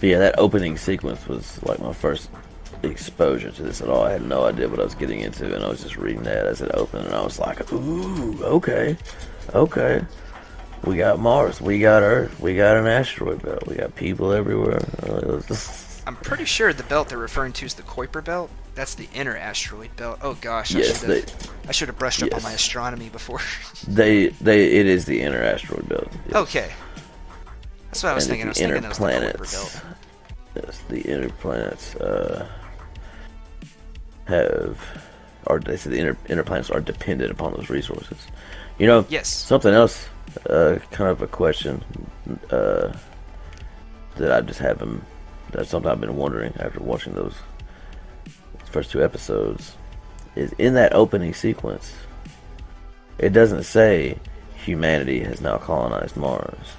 Yeah, that opening sequence was like my first exposure to this at all. I had no idea what I was getting into, and I was just reading that as it opened, and I was like, "Ooh, okay, okay. We got Mars, we got Earth, we got an asteroid belt, we got people everywhere." I'm pretty sure the belt they're referring to is the Kuiper belt. That's the inner asteroid belt. Oh gosh, Yes, I should have brushed up on yes, my astronomy before. it is the inner asteroid belt. Yes. Okay, that's what I was And thinking. I was the inner thinking that was the Kuiper planets. belt. Yes, the inner planets have, or they say the inner planets are dependent upon those resources. You know, Yes. something else, kind of a question that I just haven't. That's something I've been wondering after watching those first two episodes. Is in that opening sequence, it doesn't say humanity has now colonized Mars.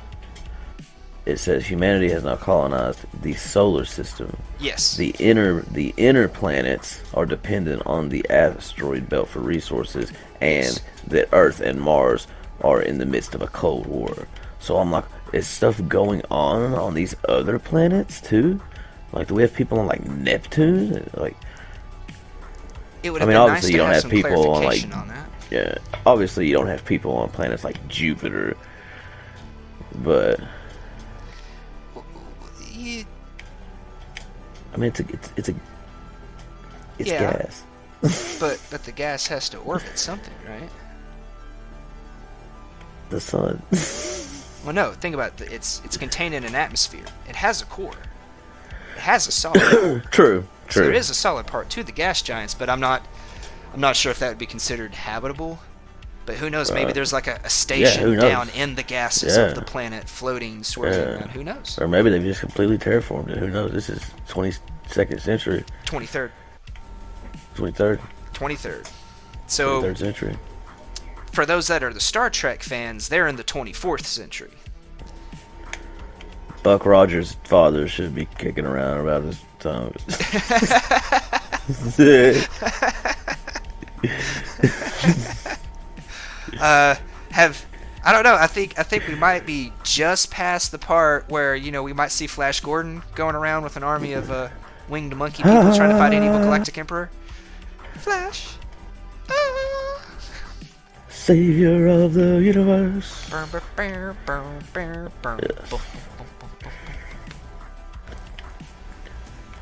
It says humanity has now colonized the solar system. Yes. The inner planets are dependent on the asteroid belt for resources, and that Earth and Mars are in the midst of a Cold War. So I'm like, is stuff going on these other planets too? Like, do we have people on like Neptune? Like, It would I have mean, been obviously nice you to don't have have some people on like, clarification on that. yeah, obviously you don't have people on planets like Jupiter, but You, I mean, it's Yeah. gas. but the gas has to orbit something, right? The sun. Well, no. Think about it. It's contained in an atmosphere. It has a core. It has a solid. True. So there is a solid part to the gas giants, but I'm not sure if that would be considered habitable. But who knows? Maybe there's like a station who knows? down in the gases Yeah. of the planet, floating, swirling Yeah. around. Who knows? Or maybe they've just completely terraformed it. Who knows? This is 22nd century, 23rd. 23rd, 23rd. So 23rd century. for those that are the Star Trek fans, they're in the 24th century. Buck Rogers' father should be kicking around about his tongue. I don't know. I think we might be just past the part where we might see Flash Gordon going around with an army of winged monkey people trying to fight an evil galactic emperor. Flash. Savior of the universe.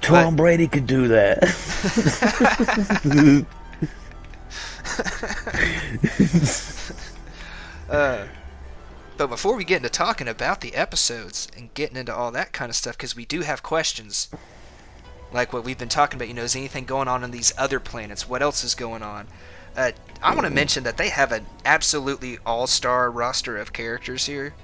Tom Brady could do that. But before we get into talking about the episodes and getting into all that kind of stuff, because we do have questions, like what we've been talking about, is anything going on these other planets? What else is going on? I want to mention that they have an absolutely all-star roster of characters here.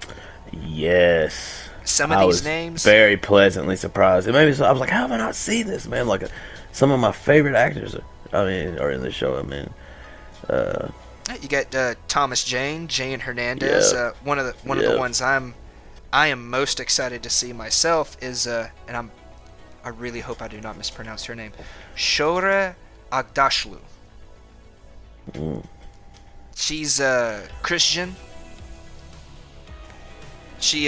Yes. Some of these names. Very pleasantly surprised. And maybe so, I was like, how have I not seen this, man? Like, some of my favorite actors, are in the show. I mean, You got Thomas Jane Hernandez. Yep. One of the ones I am most excited to see myself is and I really hope I do not mispronounce her name, Shora Agdashlu. She's Christian. She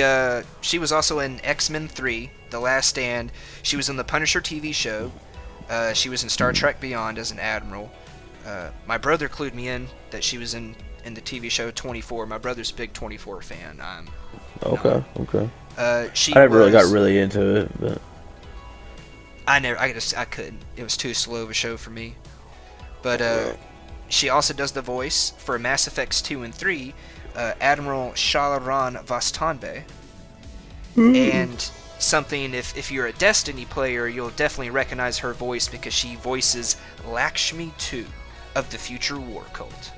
was also in X-Men 3, The Last Stand. She was in the Punisher TV show. She was in Star Trek Beyond as an admiral. My brother clued me in that she was in the TV show 24. My brother's a big 24 fan. okay. She I never really got really into it, but I couldn't. It was too slow of a show for me. But she also does the voice for Mass Effects 2 and 3, Admiral Shalaran Vastanbe. And something, if you're a Destiny player, you'll definitely recognize her voice because she voices Lakshmi 2 of the Future War Cult.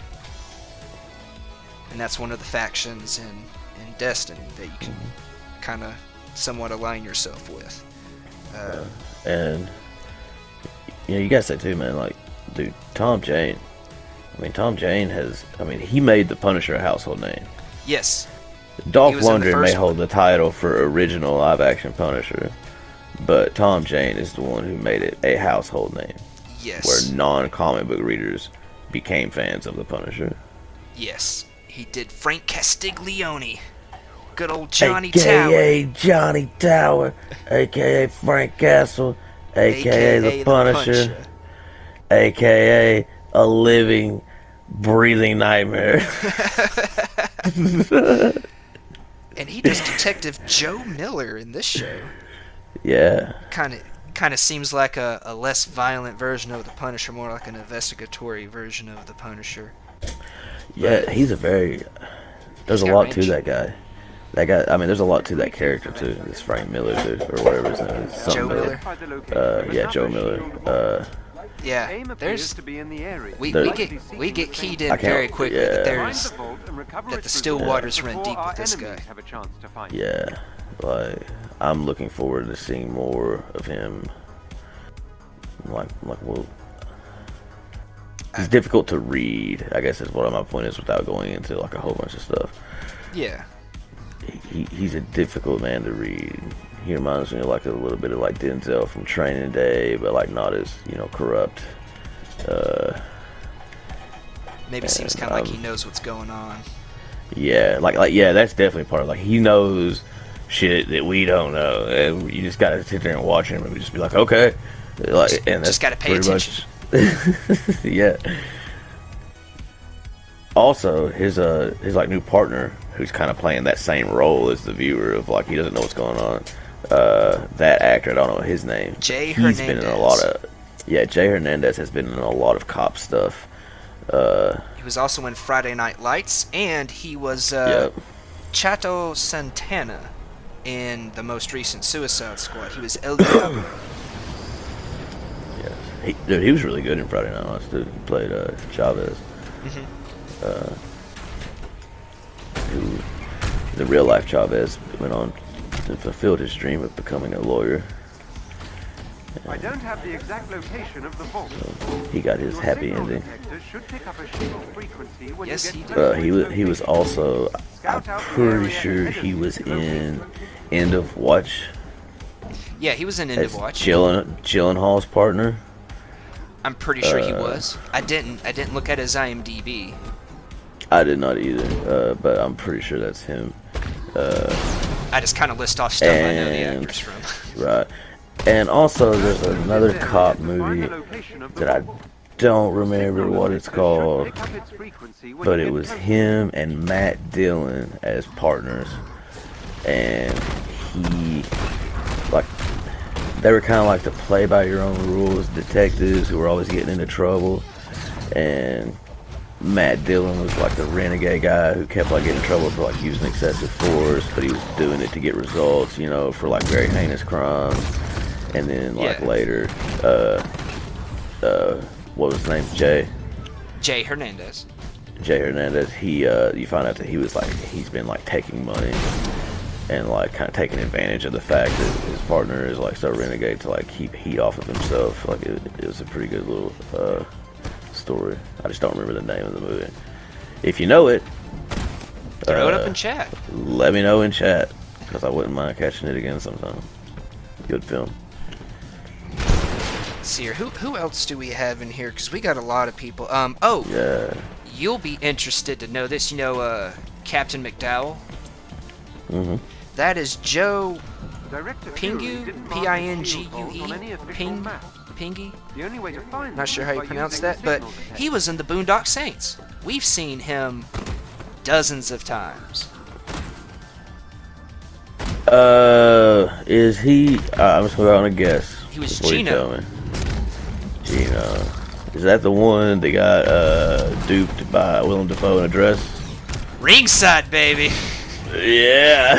And that's one of the factions in Destiny that you can kind of somewhat align yourself with. and you gotta say too, man, like, dude, Tom Jane. I mean, Tom Jane he made the Punisher a household name. Yes. Dolph was in the Lundgren may first hold the title for original live-action Punisher, but Tom Jane is the one who made it a household name. Yes. Where non-comic book readers became fans of the Punisher. Yes. He did Frank Castiglione. Good old Johnny Tower. AKA Johnny Tower, AKA Frank Castle, AKA the Punisher, AKA a living, breathing nightmare. And he does Detective Joe Miller in this show. Yeah. Kind of seems like a less violent version of the Punisher, more like an investigatory version of the Punisher. Yeah, but he's a very... There's a lot to that guy. That guy, I mean, there's a lot to that character, too. This Frank Miller, dude, or whatever his name is. Joe Miller? Yeah, Joe Miller. Yeah, there's... We get keyed in very quickly that the still waters run deep with this guy. Yeah, like, I'm looking forward to seeing more of him. Well... He's difficult to read, I guess is what my point is, without going into like a whole bunch of stuff. Yeah. He's a difficult man to read. He reminds me of like a little bit of like Denzel from Training Day, but like not as, you know, corrupt. Maybe seems kind of like he knows what's going on. Yeah, yeah, that's definitely part of like he knows shit that we don't know, and you just gotta sit there and watch him and just be like, okay, like, and that's just gotta pay attention. Yeah. Also, his like new partner, who's kind of playing that same role as the viewer of like he doesn't know what's going on. That actor, I don't know his name. Jay Hernandez. He's been in a lot of. Yeah, Jay Hernandez has been in a lot of cop stuff. He was also in Friday Night Lights, and he was Chato Santana in the most recent Suicide Squad. He was El Diablo. Dude, he was really good in Friday Night Lights, dude. He played Chavez. Who, the real life Chavez, went on and fulfilled his dream of becoming a lawyer. And I don't have the exact location of the vault. So he got his happy ending. Yes, he did. He was also, I'm pretty sure he was in End of Watch. Yeah, he was in End of Watch. Gyllenhaal's partner. I'm pretty sure he was. I didn't look at his IMDb. I did not either, but I'm pretty sure that's him. I just kind of list off stuff I know the actors from. Right. And also, there's another cop movie that I don't remember what it's called, but it was him and Matt Dillon as partners, and they were kind of like the play-by-your-own-rules detectives who were always getting into trouble, and Matt Dillon was like the renegade guy who kept like getting in trouble for like using excessive force, but he was doing it to get results, you know, for like very heinous crimes. And then like later, what was his name? Jay Hernandez. Jay Hernandez. You find out that he's been like taking money and like kind of taking advantage of the fact that his partner is like so renegade to like keep heat off of himself. Like it was a pretty good little story. I just don't remember the name of the movie. If you know it, throw it up in chat. Let me know in chat, because I wouldn't mind catching it again sometime. Good film. Let's see here. Who else do we have in here? Because we got a lot of people. You'll be interested to know this. You know, Captain McDowell. Mm-hmm. That is Joe Pingue, P-I-N-G-U-E, Pingy. Not sure how you pronounce that, but he was in the Boondock Saints. We've seen him dozens of times. Is he? I'm just going to guess. He was Gino. Gino. Is that the one that got duped by Willem Dafoe in a dress? Ringside, baby. Yeah.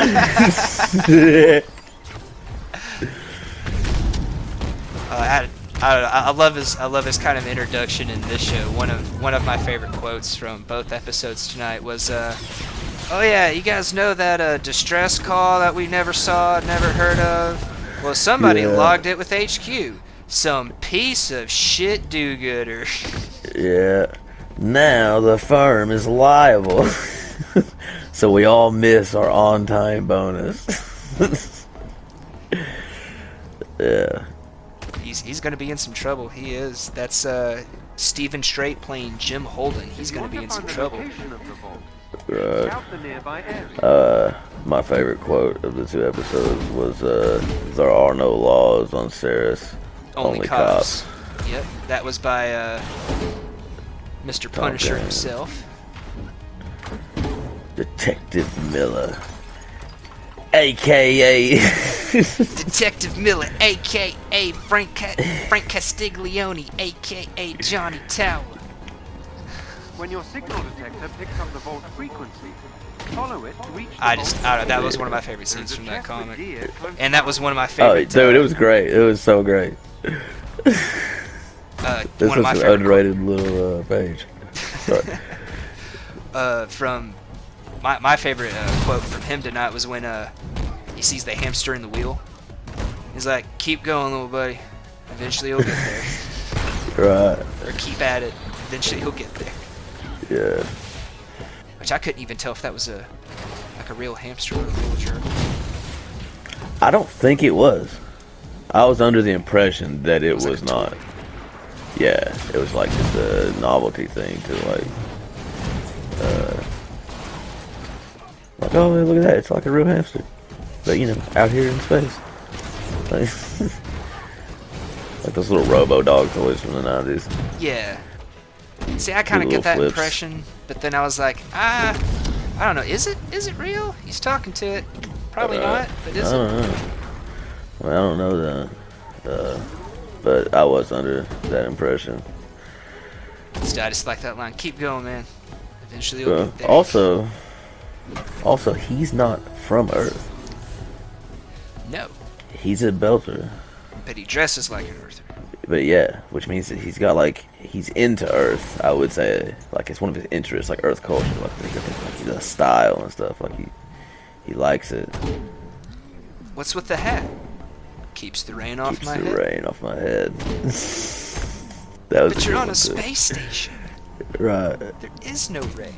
I love his kind of introduction in this show. One of my favorite quotes from both episodes tonight was, "Oh yeah, you guys know that distress call that we never saw, never heard of? Well, somebody logged it with HQ. Some piece of shit do-gooder." Yeah. Now the firm is liable. So we all miss our on-time bonus. Yeah. He's gonna be in some trouble. He is. That's Stephen Strait playing Jim Holden. He's gonna be in some trouble. Right. Scout the nearby area. My favorite quote of the 2 episodes was, "There are no laws on Ceres, only cops." Yep, that was by Mr. Punisher Jane. himself. Detective Miller, a.k.a. Detective Miller, a.k.a. Frank Castiglione, a.k.a. Johnny Tower. When your signal detector picks up the vault frequency, follow it to reach the I vault. don't know, that was one of my favorite There is scenes a from that chest with comic. gear close And by. that was one of my Oh, favorite. dude, it was great. It was so great. This One of was my an favorite underrated little page. Sorry. from my favorite quote from him tonight was when he sees the hamster in the wheel. He's like, "Keep going, little buddy. Eventually you'll get there." Right. Or keep at it. Eventually you'll get there. Yeah. Which I couldn't even tell if that was a real hamster or a real jerk. I don't think it was. I was under the impression that it was like a not. toy. Yeah, it was like just a novelty thing to like, oh, look at that, it's like a real hamster. But, you know, out here in space. Like, like those little robo-dog toys from the 90s. Yeah. See, I kind of Little get that flips. impression, but then I was like, I don't know. Is it real? He's talking to it. Probably not, but I is it? don't know. Well, I don't know that. But I was under that impression. So I just like that line. Keep going, man. Eventually you'll get there. Also, he's not from Earth. No, He's a Belter. but he dresses like an Earther. But yeah, which means that he's got he's into Earth. I would say it's one of his interests, like Earth culture, like the style and stuff. Like he likes it. What's with the hat? Keeps the rain off Keeps my the head. rain off my head. That was. But you're good on a one, too. space station. Right. There is no rain.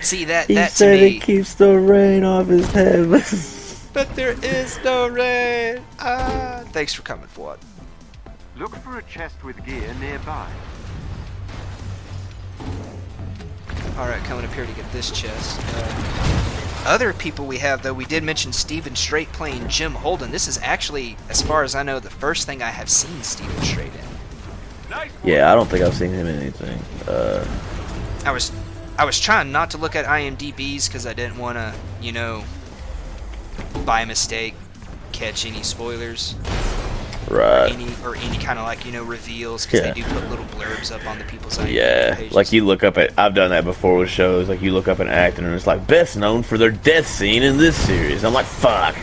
See that He to said me. it keeps the rain off his head. But there is no rain. Thanks for coming, Fuad. Look for a chest with gear nearby. Alright, coming up here to get this chest. Other people we have, though, we did mention Stephen Strait playing Jim Holden. This is actually, as far as I know, the first thing I have seen Stephen Strait in. Yeah, I don't think I've seen him in anything. I was trying not to look at IMDb's because I didn't want to, by mistake, catch any spoilers. Right. Any kind of reveals, because Yeah. they do put little blurbs up on the people's IMDb Yeah, pages. like you look up at. I've done that before with shows. Like you look up an actor and it's like best known for their death scene in this series. I'm like, fuck.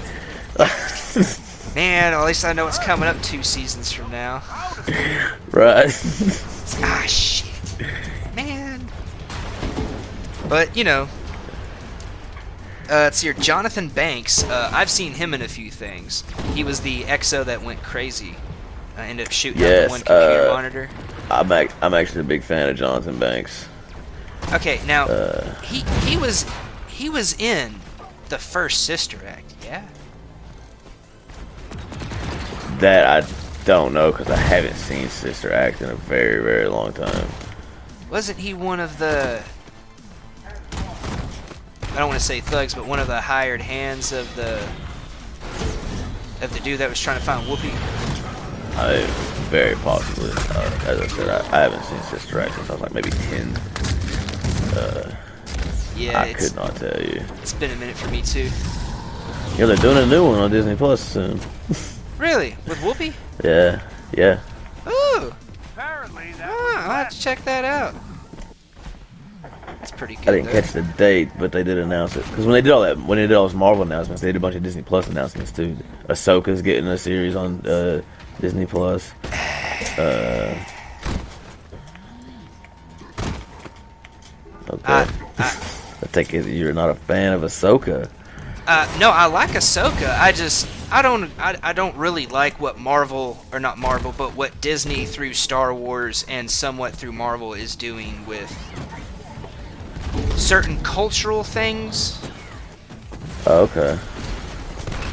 Man, at least I know it's coming up 2 seasons from now. Right. Ah, shit. Man. But, it's your Jonathan Banks. I've seen him in a few things. He was the EXO that went crazy. Ended up shooting up Yes, the one computer monitor. I'm actually a big fan of Jonathan Banks. Okay, now he was in the first Sister Act, yeah. That I don't know because I haven't seen Sister Act in a very, very long time. Wasn't he one of the? I don't want to say thugs, but one of the hired hands of the dude that was trying to find Whoopi. Very possibly. As I said, I haven't seen Sister Act since I was like maybe 10. Yeah, I could not tell you. It's been a minute for me too. Yeah, they're doing a new one on Disney Plus soon. Really? With Whoopi? Yeah. Ooh! Apparently that I'll have to check that out. That's pretty good. I didn't catch the date, but they did announce it. Because when they did all those Marvel announcements, they did a bunch of Disney Plus announcements too. Ahsoka's getting a series on Disney Plus. Okay. I take it you're not a fan of Ahsoka. No, I like Ahsoka. I don't really like what what Disney through Star Wars and somewhat through Marvel is doing with certain cultural things. Oh, okay.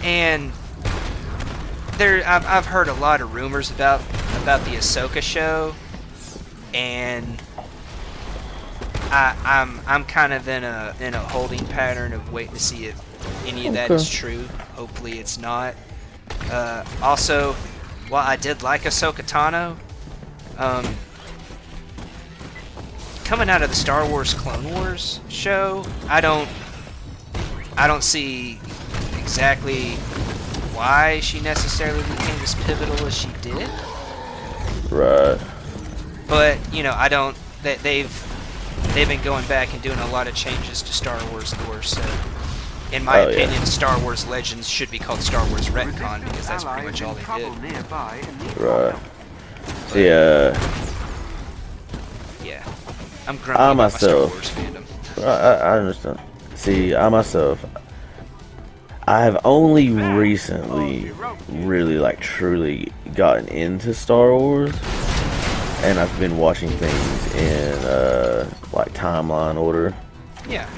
And I've heard a lot of rumors about the Ahsoka show, and I'm kind of in a holding pattern of waiting to see if any of that is true. Hopefully it's not. Also, while I did like Ahsoka Tano, coming out of the Star Wars Clone Wars show, I don't see exactly why she necessarily became as pivotal as she did. Right. But you know, I don't. They've been going back and doing a lot of changes to Star Wars lore. So, in my opinion, Star Wars Legends should be called Star Wars Retcon because that's pretty much all they did. Right. Yeah. Yeah. I'm grumpy about my Star Wars fandom. I understand. See, I myself, I have only recently really, like, truly gotten into Star Wars, and I've been watching things in, like, timeline order. Yeah.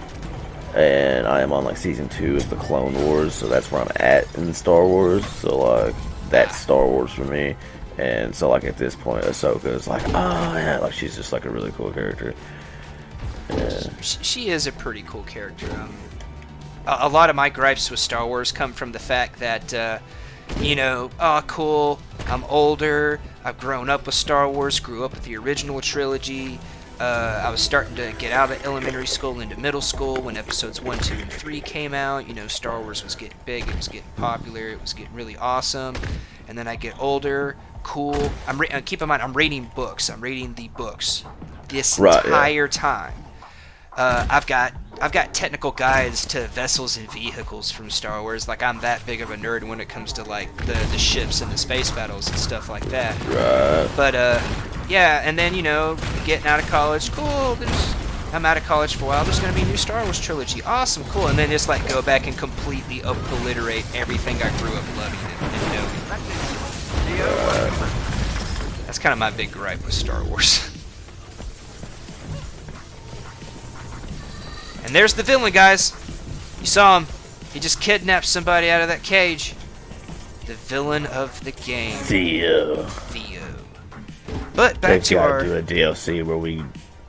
And I am on, like, season 2 of the Clone Wars, so that's where I'm at in Star Wars, so, like, that's Star Wars for me. And so, like, at this point, Ahsoka is like, oh, yeah, like, she's just, like, a really cool character. Yeah. She is a pretty cool character. A lot of my gripes with Star Wars come from the fact that, you know, oh, cool, I'm older, I've grown up with Star Wars, grew up with the original trilogy. I was starting to get out of elementary school into middle school when episodes 1, 2, and 3 came out. You know, Star Wars was getting big, it was getting popular, it was getting really awesome. And then I get older, cool. Keep in mind, I'm reading books. I'm reading the books this entire time. I've got technical guides to vessels and vehicles from Star Wars. Like, I'm that big of a nerd when it comes to, like, the ships and the space battles and stuff like that. Right. But yeah, and then, you know, getting out of college, cool. I'm out of college for a while. There's gonna be a new Star Wars trilogy. Awesome, cool. And then just, like, go back and completely obliterate everything I grew up loving and knowing. That's kind of my big gripe with Star Wars. And there's the villain, guys. You saw him. He just kidnapped somebody out of that cage. The villain of the game. Theo. But back to our... do a DLC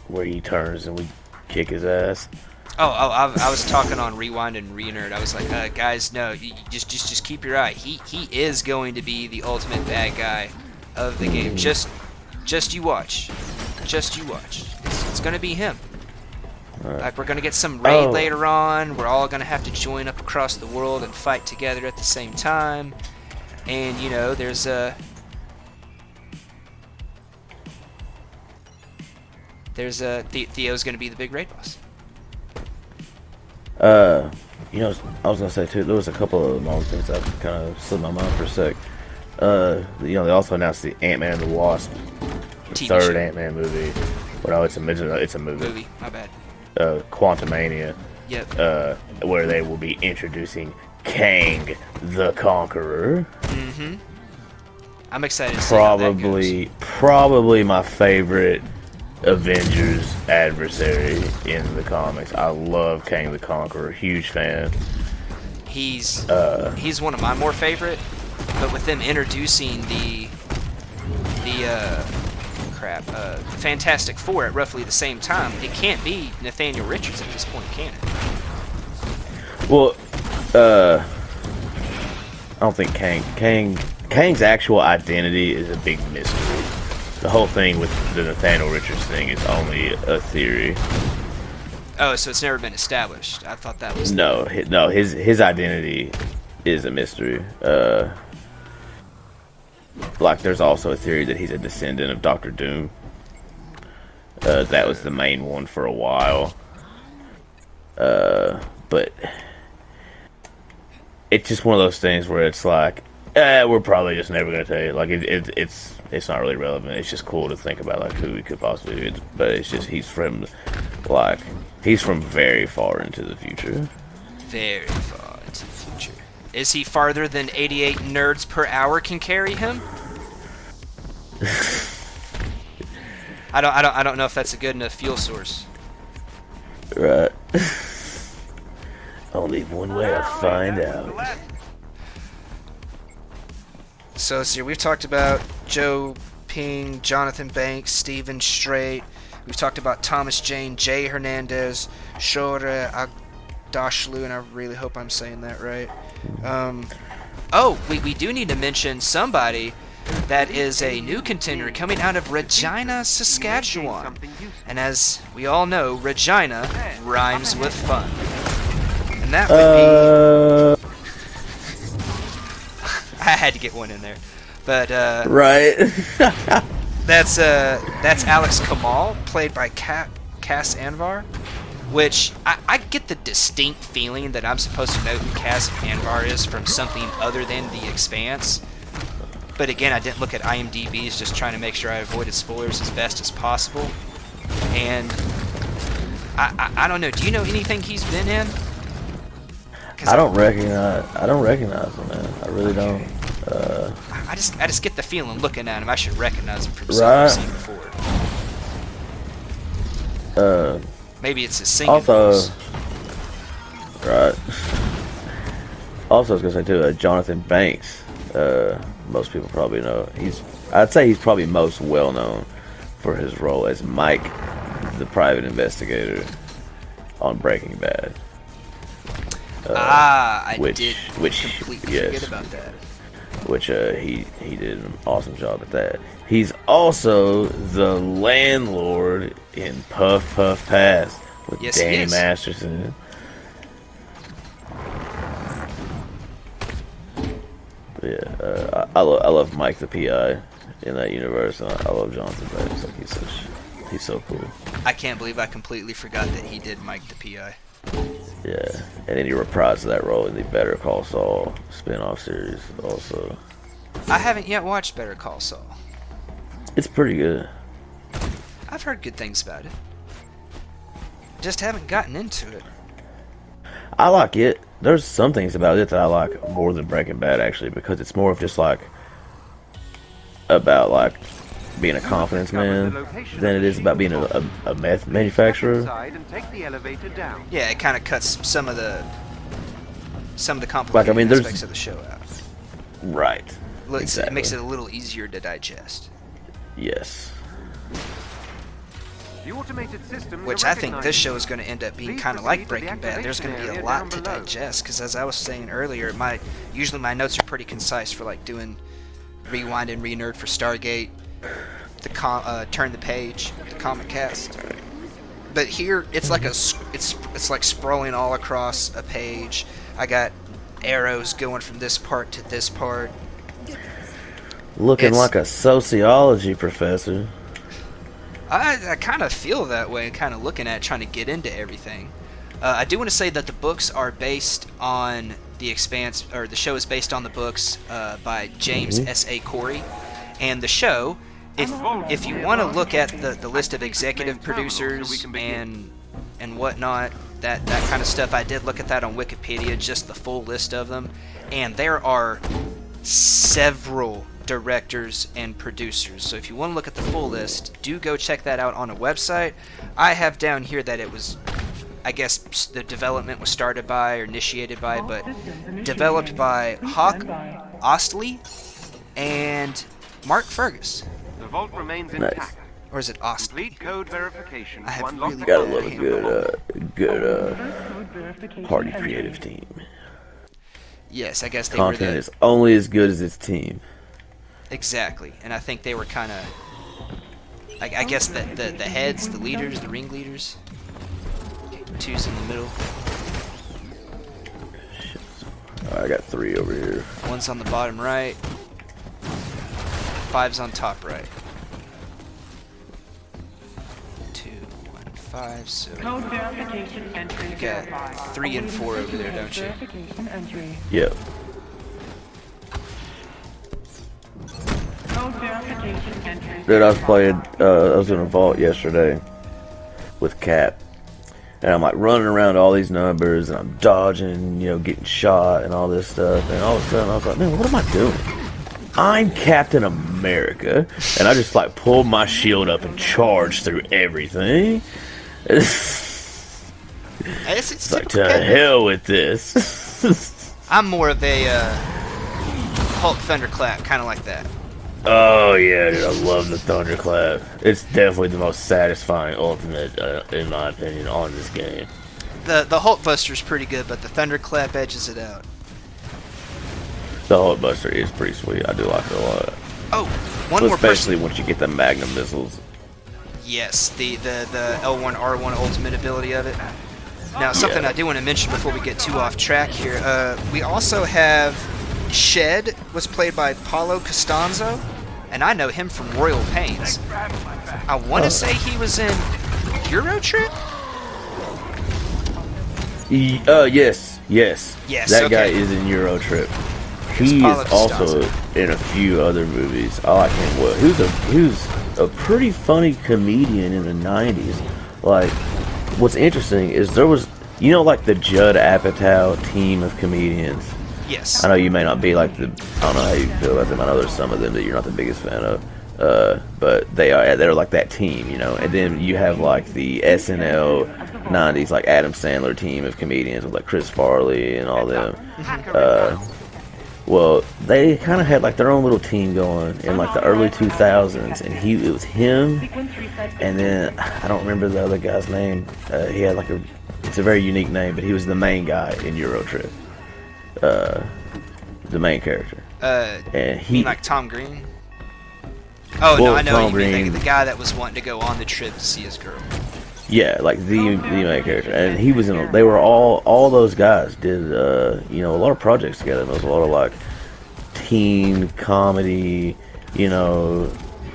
where he turns and we kick his ass. I was talking on Rewind and Renerd. I was like, guys, no, you just keep your eye. He is going to be the ultimate bad guy of the game. Just you watch. Just you watch. It's gonna be him. Right. Like, we're gonna get some raid later on. We're all gonna have to join up across the world and fight together at the same time. And you know, there's Theo's gonna be the big raid boss. You know, I was gonna say too, there was a couple of long things that kind of slipped my mind for a sec. You know, they also announced the Ant-Man and the Wasp, the third Ant-Man movie. But no, it's a movie. My bad. Quantumania. Yep. Where they will be introducing Kang the Conqueror. Mm-hmm. I'm excited to see how that goes. Probably my favorite Avengers adversary in the comics. I love Kang the Conqueror. Huge fan. He's one of my more favorite, but with them introducing the Fantastic Four at roughly the same time, it can't be Nathaniel Richards at this point, can it? Well, I don't think Kang's actual identity is a big mystery. The whole thing with the Nathaniel Richards thing is only a theory. Oh, so it's never been established. I thought that was... No, his identity is a mystery. Like, there's also a theory that he's a descendant of Doctor Doom. That was the main one for a while. But it's just one of those things where it's like, we're probably just never gonna tell you. Like, it's not really relevant. It's just cool to think about, like, who he could possibly be. But it's just he's from very far into the future. Very far into the future. Is he farther than 88 nerds per hour can carry him? I don't know if that's a good enough fuel source. Right. Only one way to find out. So let's see, we've talked about Joe King, Jonathan Banks, Stephen Strait. We've talked about Thomas Jane, Jay Hernandez, Shore Agdashlu, and I really hope I'm saying that right. We do need to mention somebody that is a new contender coming out of Regina, Saskatchewan. And as we all know, Regina rhymes with fun. And that would be... I had to get one in there. But, right. that's Alex Kamal, played by Cass Anvar. Which, I get the distinct feeling that I'm supposed to know who Cass Anvar is from something other than The Expanse. But again, I didn't look at IMDb's, just trying to make sure I avoided spoilers as best as possible. And I don't know. Do you know anything he's been in? I don't recognize him, man. I really don't. I just get the feeling looking at him I should recognize him from something I've seen before. Maybe it's his singing voice. Right. Also, I was gonna say too, Jonathan Banks. Most people probably know. I'd say he's probably most well known for his role as Mike, the private investigator on Breaking Bad. I did completely forget about that. Which he did an awesome job at that. He's also the landlord in Puff Puff Pass with Danny Masterson. Yeah, I love Mike the PI in that universe, and I love Jonathan Banks. Like he's so cool. I can't believe I completely forgot that he did Mike the PI. Yeah, and then he reprised that role in the Better Call Saul spin-off series also. I haven't yet watched Better Call Saul. It's pretty good. I've heard good things about it. Just haven't gotten into it. I like it. There's some things about it that I like more than Breaking Bad, actually, because it's more of just like about like being a confidence man than it is about being a meth manufacturer. Yeah, it kind of cuts some of the complicated aspects of the show out. Right. Exactly. It makes it a little easier to digest. Yes. Which I think this show is going to end up being kind of like Breaking Bad. There's going to be a lot to digest, because as I was saying earlier, usually my notes are pretty concise for like doing Rewind and Re-Nerd for Stargate, Turn the Page, the Comic Cast. But here, it's like it's like sprawling all across a page. I got arrows going from this part to this part. Looking like a sociology professor. I kind of feel that way, kind of looking at trying to get into everything. I do want to say that the books are based on The Expanse, or the show is based on the books by James S.A. Corey. And the show, if you want to look at the list of executive producers and whatnot, that kind of stuff, I did look at that on Wikipedia, just the full list of them. And there are several directors and producers. So if you want to look at the full list, do go check that out on a website. I have down here that it was, I guess the development was started by or initiated by, but developed by Hawk Ostley and Mark Fergus. The vault remains intact. Or is it Ostley? Complete code verification. I have really gotta love a good party creative team. Yes, I guess they Content is only as good as its team. Exactly, and I think they were kind of, I guess the heads, the leaders, the ringleaders. Two's in the middle. I got 3 over here. One's on the bottom right. 5's on top right. 2, 1, 5. So you got 3 and 4 over there, don't you? Yep. Dude, I was in a vault yesterday with Cap, and I'm like running around all these numbers, and I'm dodging, getting shot and all this stuff, and all of a sudden I was like, man, what am I doing? I'm Captain America, and I just like pulled my shield up and charged through everything. It's like, to hell with this. I'm more of a Hulk Thunderclap, kind of like that. Oh yeah, dude, I love the thunderclap. It's definitely the most satisfying ultimate, in my opinion, on this game. The Hulkbuster's pretty good, but the Thunderclap edges it out. The Hulkbuster is pretty sweet. I do like it a lot. Oh, one more Especially person. once you get the Magnum missiles. Yes, the L1 R1 ultimate ability of it. Now, something I do want to mention before we get too off track here. We also have Shed was played by Paulo Costanzo, and I know him from Royal Pains. I want to say he was in Eurotrip. Yes. Yes, That okay. guy is in Eurotrip. Here's He Paulo is also Costanzo. in a few other movies. I like him well. He was a pretty funny comedian in the 90s. Like, what's interesting is there was, like the Judd Apatow team of comedians. Yes. I know you may not be like I don't know how you feel about them. I know there's some of them that you're not the biggest fan of. But they're like that team, and then you have like the SNL 90s like Adam Sandler team of comedians with like Chris Farley and all them. Well, they kind of had like their own little team going in like the early 2000s, and it was him, and then I don't remember the other guy's name. He had like it's a very unique name, but he was the main guy in Eurotrip, the main character. And You mean like Tom Green? Oh no, Well, I know Tom you mean Green. the guy that was wanting to go on the trip to see his girl. Yeah, like the main character, and he was in. They were all those guys did a lot of projects together. There was a lot of like teen comedy,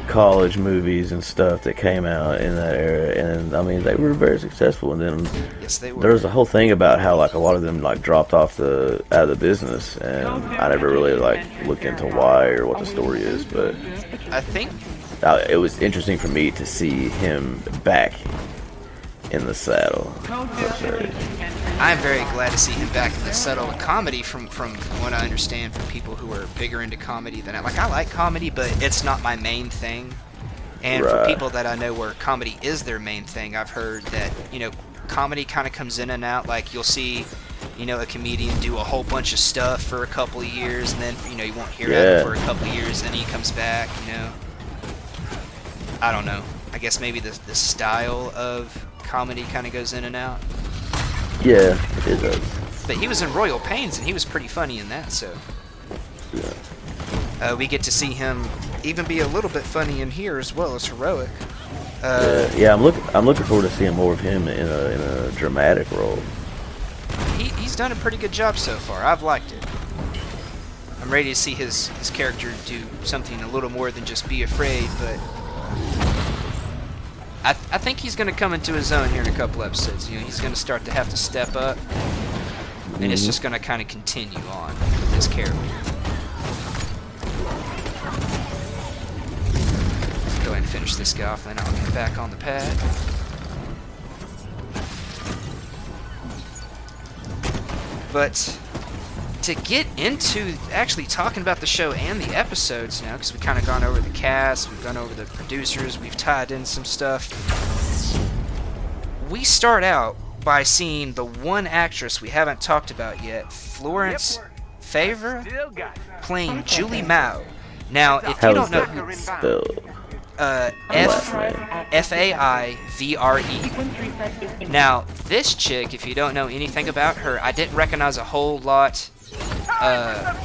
college movies and stuff that came out in that era, and I mean they were very successful. And then Yes, they were. there was a whole thing about how like a lot of them like dropped off out of the business, and I never really like looked into why or what the story is, but I think it was interesting for me to see him back in the saddle. per se. I'm very glad to see him back in the saddle. Comedy, from what I understand from people who are bigger into comedy than I like comedy, but it's not my main thing. And for Right. people that I know where comedy is their main thing, I've heard that, comedy kind of comes in and out. Like, you'll see, a comedian do a whole bunch of stuff for a couple of years, and then, you won't hear at him Yeah. for a couple of years, and he comes back, I don't know. I guess maybe the style of comedy kind of goes in and out. Yeah, it does. But he was in Royal Pains, and he was pretty funny in that, so... Yeah. we get to see him even be a little bit funny in here as well as heroic. Yeah, I'm looking forward to seeing more of him in a dramatic role. He's done a pretty good job so far. I've liked it. I'm ready to see his character do something a little more than just be afraid, but I think he's going to come into his own here in a couple episodes. He's going to start to have to step up, and it's just going to kind of continue on with his character. Go ahead and finish this guy off, and then I'll get back on the pad. But to get into actually talking about the show and the episodes now, because we've kind of gone over the cast, we've gone over the producers, we've tied in some stuff. We start out by seeing the one actress we haven't talked about yet, Florence Favre, playing Julie Mao. Now, if you How don't is know that who spelled? Faivre. Now, this chick, if you don't know anything about her, I didn't recognize a whole lot. I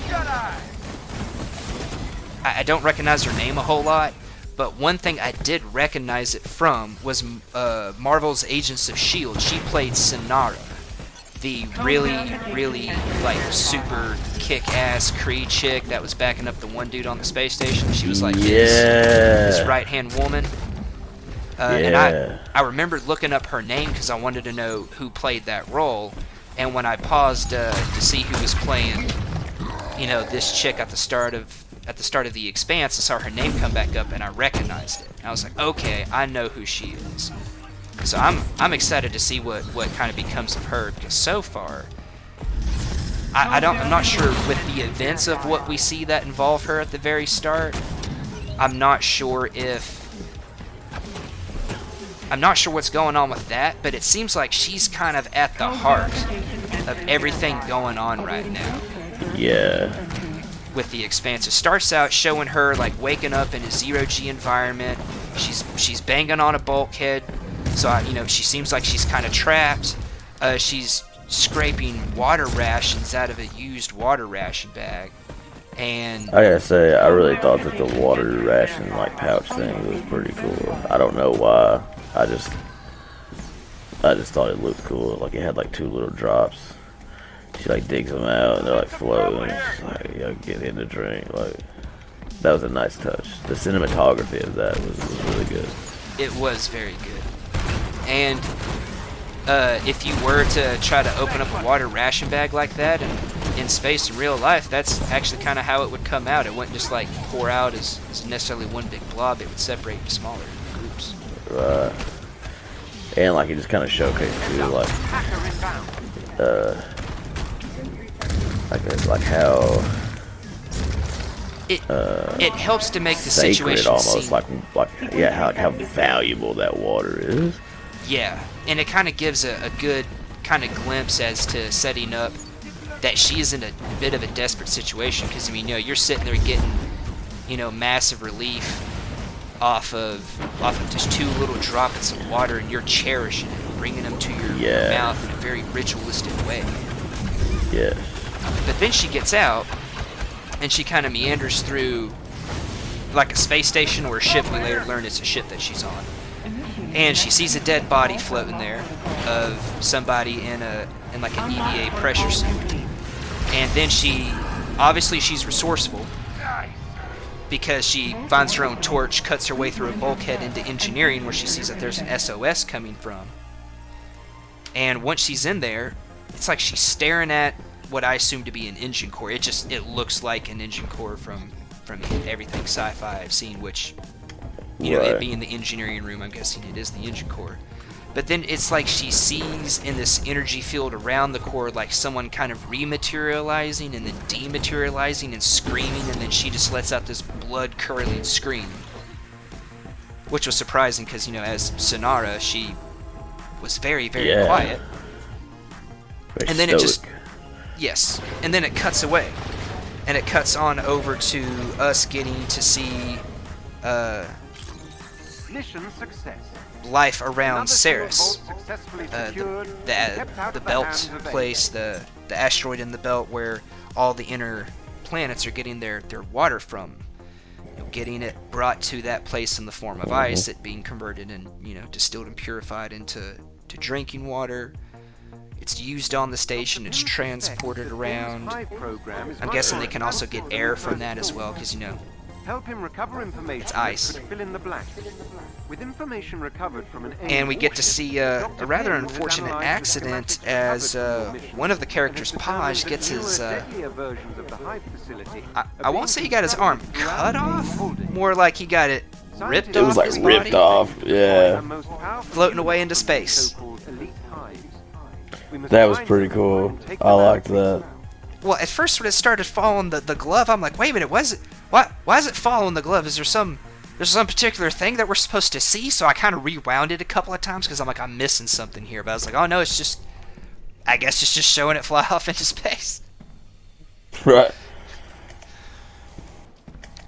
don't recognize her name a whole lot, but one thing I did recognize it from was Marvel's Agents of S.H.I.E.L.D. She played Sinara, the really, like, super kick-ass Kree chick that was backing up the one dude on the space station. She was like his right-hand woman. And I remembered looking up her name because I wanted to know who played that role. And when I paused to see who was playing, this chick at the start of The Expanse, I saw her name come back up and I recognized it. And I was like, okay, I know who she is. So I'm excited to see what kind of becomes of her, because so far I'm not sure with the events of what we see that involve her at the very start. I'm not sure what's going on with that, but it seems like she's kind of at the heart of everything going on right now. Yeah. with the Expanse. It starts out showing her like waking up in a zero-G environment. She's banging on a bulkhead, so she seems like she's kind of trapped. She's scraping water rations out of a used water ration bag, and I gotta say, I really thought that the water ration like pouch thing was pretty cool. I don't know why. I just thought it looked cool. Like it had like 2 little drops. She like digs them out and they're like floating. She's like, get in the drink. Like that was a nice touch. The cinematography of that was really good. it was very good. And if you were to try to open up a water ration bag like that in space in real life, that's actually kind of how it would come out. It wouldn't just like pour out as necessarily one big blob. It would separate into smaller groups. Right. And like it just kind of showcased too, like how it helps to make the sacred situation almost seem how valuable that water is. Yeah, and it kind of gives a good kind of glimpse as to setting up that she is in a bit of a desperate situation, because I mean, you're sitting there getting, massive relief off of just 2 little droplets of water, and you're cherishing it, bringing them to your mouth in a very ritualistic way. Yeah. But then she gets out, and she kind of meanders through like a space station or a ship. We later learn it's a ship that she's on. And she sees a dead body floating there of somebody in like an EVA pressure suit. And then she's resourceful, because she finds her own torch, cuts her way through a bulkhead into engineering, where she sees that there's an SOS coming from. And once she's in there, it's like she's staring at what I assume to be an engine core. It looks like an engine core from everything sci-fi I've seen, which, it being the engineering room, I'm guessing it is the engine core. But then it's like she sees in this energy field around the core like someone kind of rematerializing and then dematerializing and screaming, and then she just lets out this blood-curdling scream. Which was surprising because, as Sonara, she was very, very quiet. Very and then stoic. Yes, and then it cuts away. And it cuts on over to us getting to see Mission success. life around Ceres. The The belt place, the asteroid in the belt where all the inner planets are getting their water from. Getting it brought to that place in the form of ice, it being converted and, distilled and purified into drinking water. It's used on the station, it's transported around. I'm guessing they can also get air from that as well, because, help him recover information it's ice. that could fill in the blanks. With information recovered from an And we get to see a rather unfortunate accident as one of the characters, Paj, gets his... I won't say he got his arm cut off, more like he got it ripped It was off like his ripped body, off, yeah. floating away into space. That was pretty cool. I liked that. Well, at first when it started following the glove, I'm like, wait a minute, why is it following the glove? Is there's some particular thing that we're supposed to see? So I kind of rewound it a couple of times because I'm like, I'm missing something here. But I was like, oh no, I guess it's just showing it fly off into space. Right.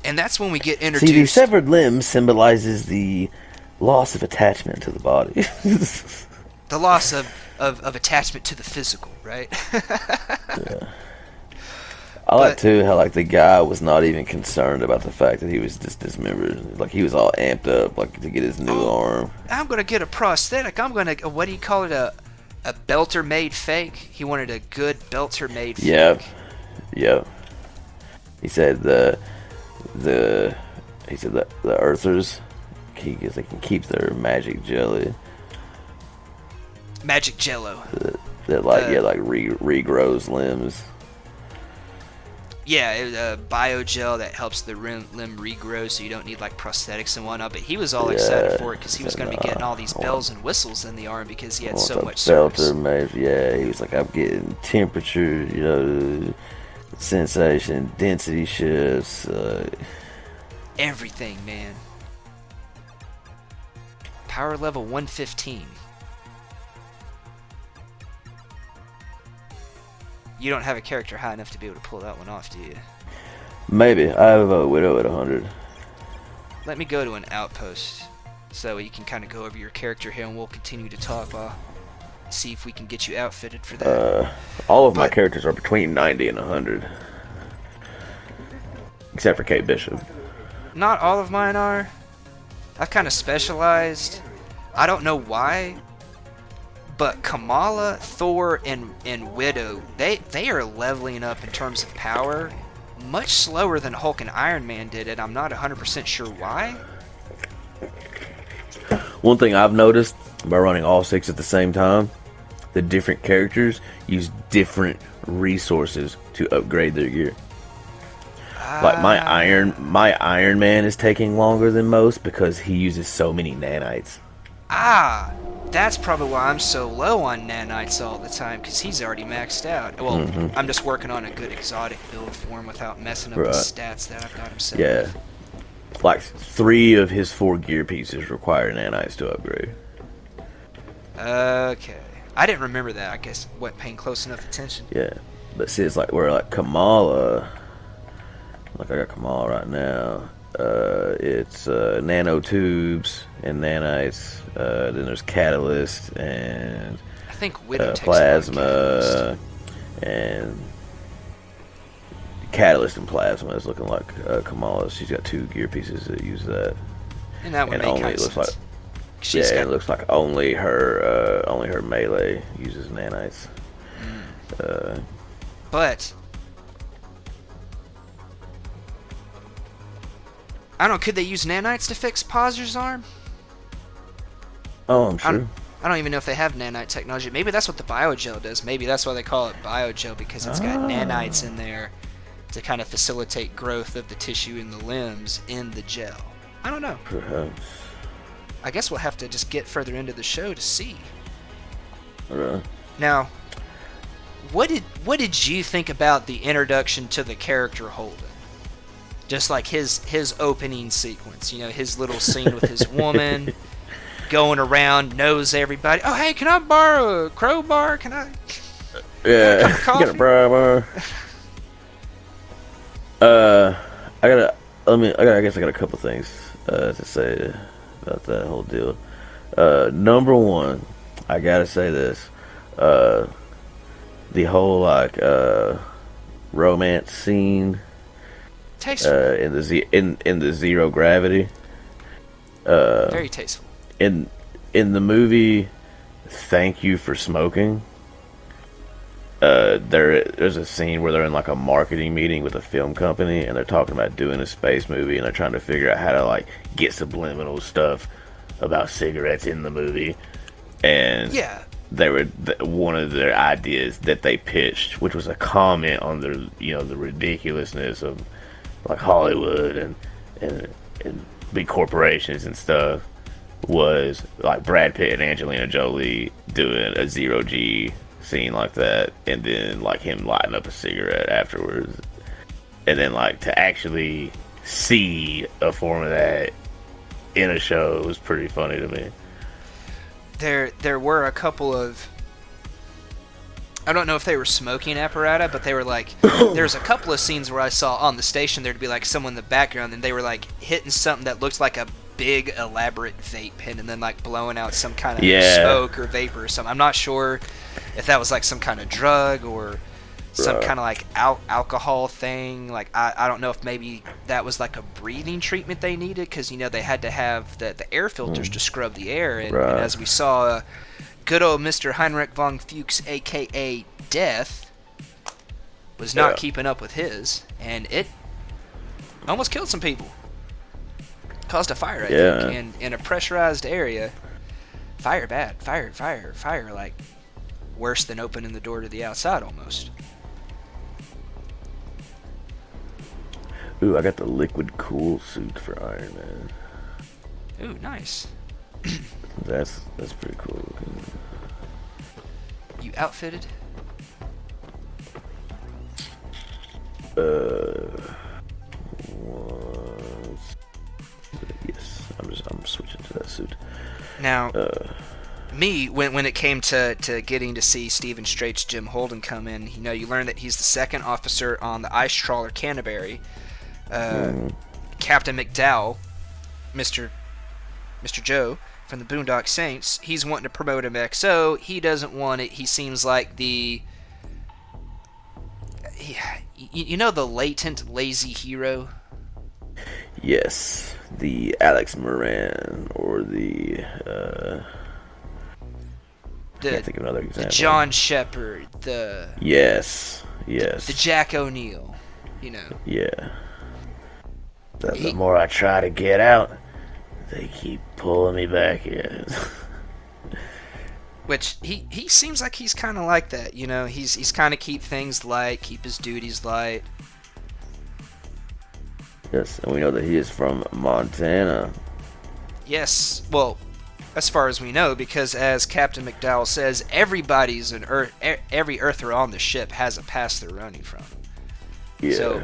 And that's when we get introduced. See, the severed limb symbolizes the loss of attachment to the body. The loss of attachment to the physical, right? Yeah. I like too how like the guy was not even concerned about the fact that he was just dismembered. Like he was all amped up, like to get his new arm. I'm gonna get a prosthetic. I'm gonna, what do you call it, a belter made fake? He wanted a good belter made fake. Yep. He said the Earthers, he can keep their magic jelly. Magic Jello. That regrows limbs. Yeah, biogel that helps the limb regrow, so you don't need like prosthetics and whatnot. But he was all excited for it because he was going to be getting all these bells and whistles in the arm because he had so much service. He was like, I'm getting temperature, sensation, density shifts, everything, man. Power level 115. You don't have a character high enough to be able to pull that one off, do you? Maybe. I have a Widow at 100. Let me go to an outpost so you can kind of go over your character here, and we'll continue to talk while see if we can get you outfitted for that. All of my characters are between 90 and 100. Except for Kate Bishop. Not all of mine are. I've kind of specialized. I don't know why, but Kamala, Thor, and Widow, they are leveling up in terms of power much slower than Hulk and Iron Man did it. I'm not 100% sure why. One thing I've noticed by running all 6 at the same time, the different characters use different resources to upgrade their gear. Like my Iron Man is taking longer than most because he uses so many nanites. That's probably why I'm so low on nanites all the time, because he's already maxed out. Well, I'm just working on a good exotic build for him without messing up the stats that I've got him set. Yeah. Like 3 of his 4 gear pieces require nanites to upgrade. Okay. I didn't remember that. I guess wasn't paying close enough attention. Yeah. But see, it's like where like Kamala, like I got Kamala right now. It's nanotubes and nanites. Then there's catalyst and I think Widow takes plasma and catalyst and plasma is looking like Kamala. She's got 2 gear pieces that use that. And that would make only kind it looks sense. like it looks like only her melee uses nanites. But I don't know, could they use nanites to fix Pauzer's arm? Oh, I'm sure. I don't even know if they have nanite technology. Maybe that's what the biogel does. Maybe that's why they call it biogel, because it's got nanites in there to kind of facilitate growth of the tissue in the limbs in the gel. I don't know. Perhaps. I guess we'll have to just get further into the show to see. Right. Now, what did you think about the introduction to the character Holden? Just like his opening sequence, you know, his little scene with his woman, going around, knows everybody. Oh, hey, can I borrow a crowbar? Can I? Yeah, get a crowbar. I guess I got a couple things to say about that whole deal. Number one, I gotta say this: the whole like romance scene. In the zero gravity. Very tasteful. In the movie, Thank You for Smoking. There's a scene where they're in like a marketing meeting with a film company, and they're talking about doing a space movie, and they're trying to figure out how to like get subliminal stuff about cigarettes in the movie. And yeah, they were one of their ideas that they pitched, which was a comment on the the ridiculousness of like Hollywood and big corporations and stuff, was like Brad Pitt and Angelina Jolie doing a 0G scene like that, and then like him lighting up a cigarette afterwards, and then like to actually see a form of that in a show was pretty funny to me. There were a couple of, I don't know if they were smoking apparatus, but they were like, there's a couple of scenes where I saw on the station there'd be like someone in the background, and they were like hitting something that looked like a big elaborate vape pen, and then like blowing out some kind of smoke or vapor or something. I'm not sure if that was like some kind of drug or some kind of like alcohol thing. Like I don't know if maybe that was like a breathing treatment they needed, because they had to have the air filters to scrub the air, and as we saw, good old Mr. Heinrich von Fuchs, aka Death, was not keeping up with his, and it almost killed some people. Caused a fire, I think, and in a pressurized area. Fire bad. Fire, like worse than opening the door to the outside almost. Ooh, I got the liquid cool suit for Iron Man. Ooh, nice. That's pretty cool looking. You outfitted? Yes, I'm switching to that suit. Now, me, when it came to getting to see Stephen Straight's Jim Holden come in, you learn that he's the second officer on the ice trawler Canterbury. Captain McDowell, Mr. Joe from the Boondock Saints, he's wanting to promote him XO. He doesn't want it. He seems like the the latent lazy hero. Yes, the Alex Moran or the can't think of another example. The John Shepard, yes, the Jack O'Neill, Yeah. The more I try to get out, they keep pulling me back in. Which he seems like he's kind of like that, He's kind of keep things light, keep his duties light. Yes, and we know that he is from Montana. Yes, well, as far as we know, because as Captain McDowell says, every Earther on the ship has a past they're running from. Yeah. So,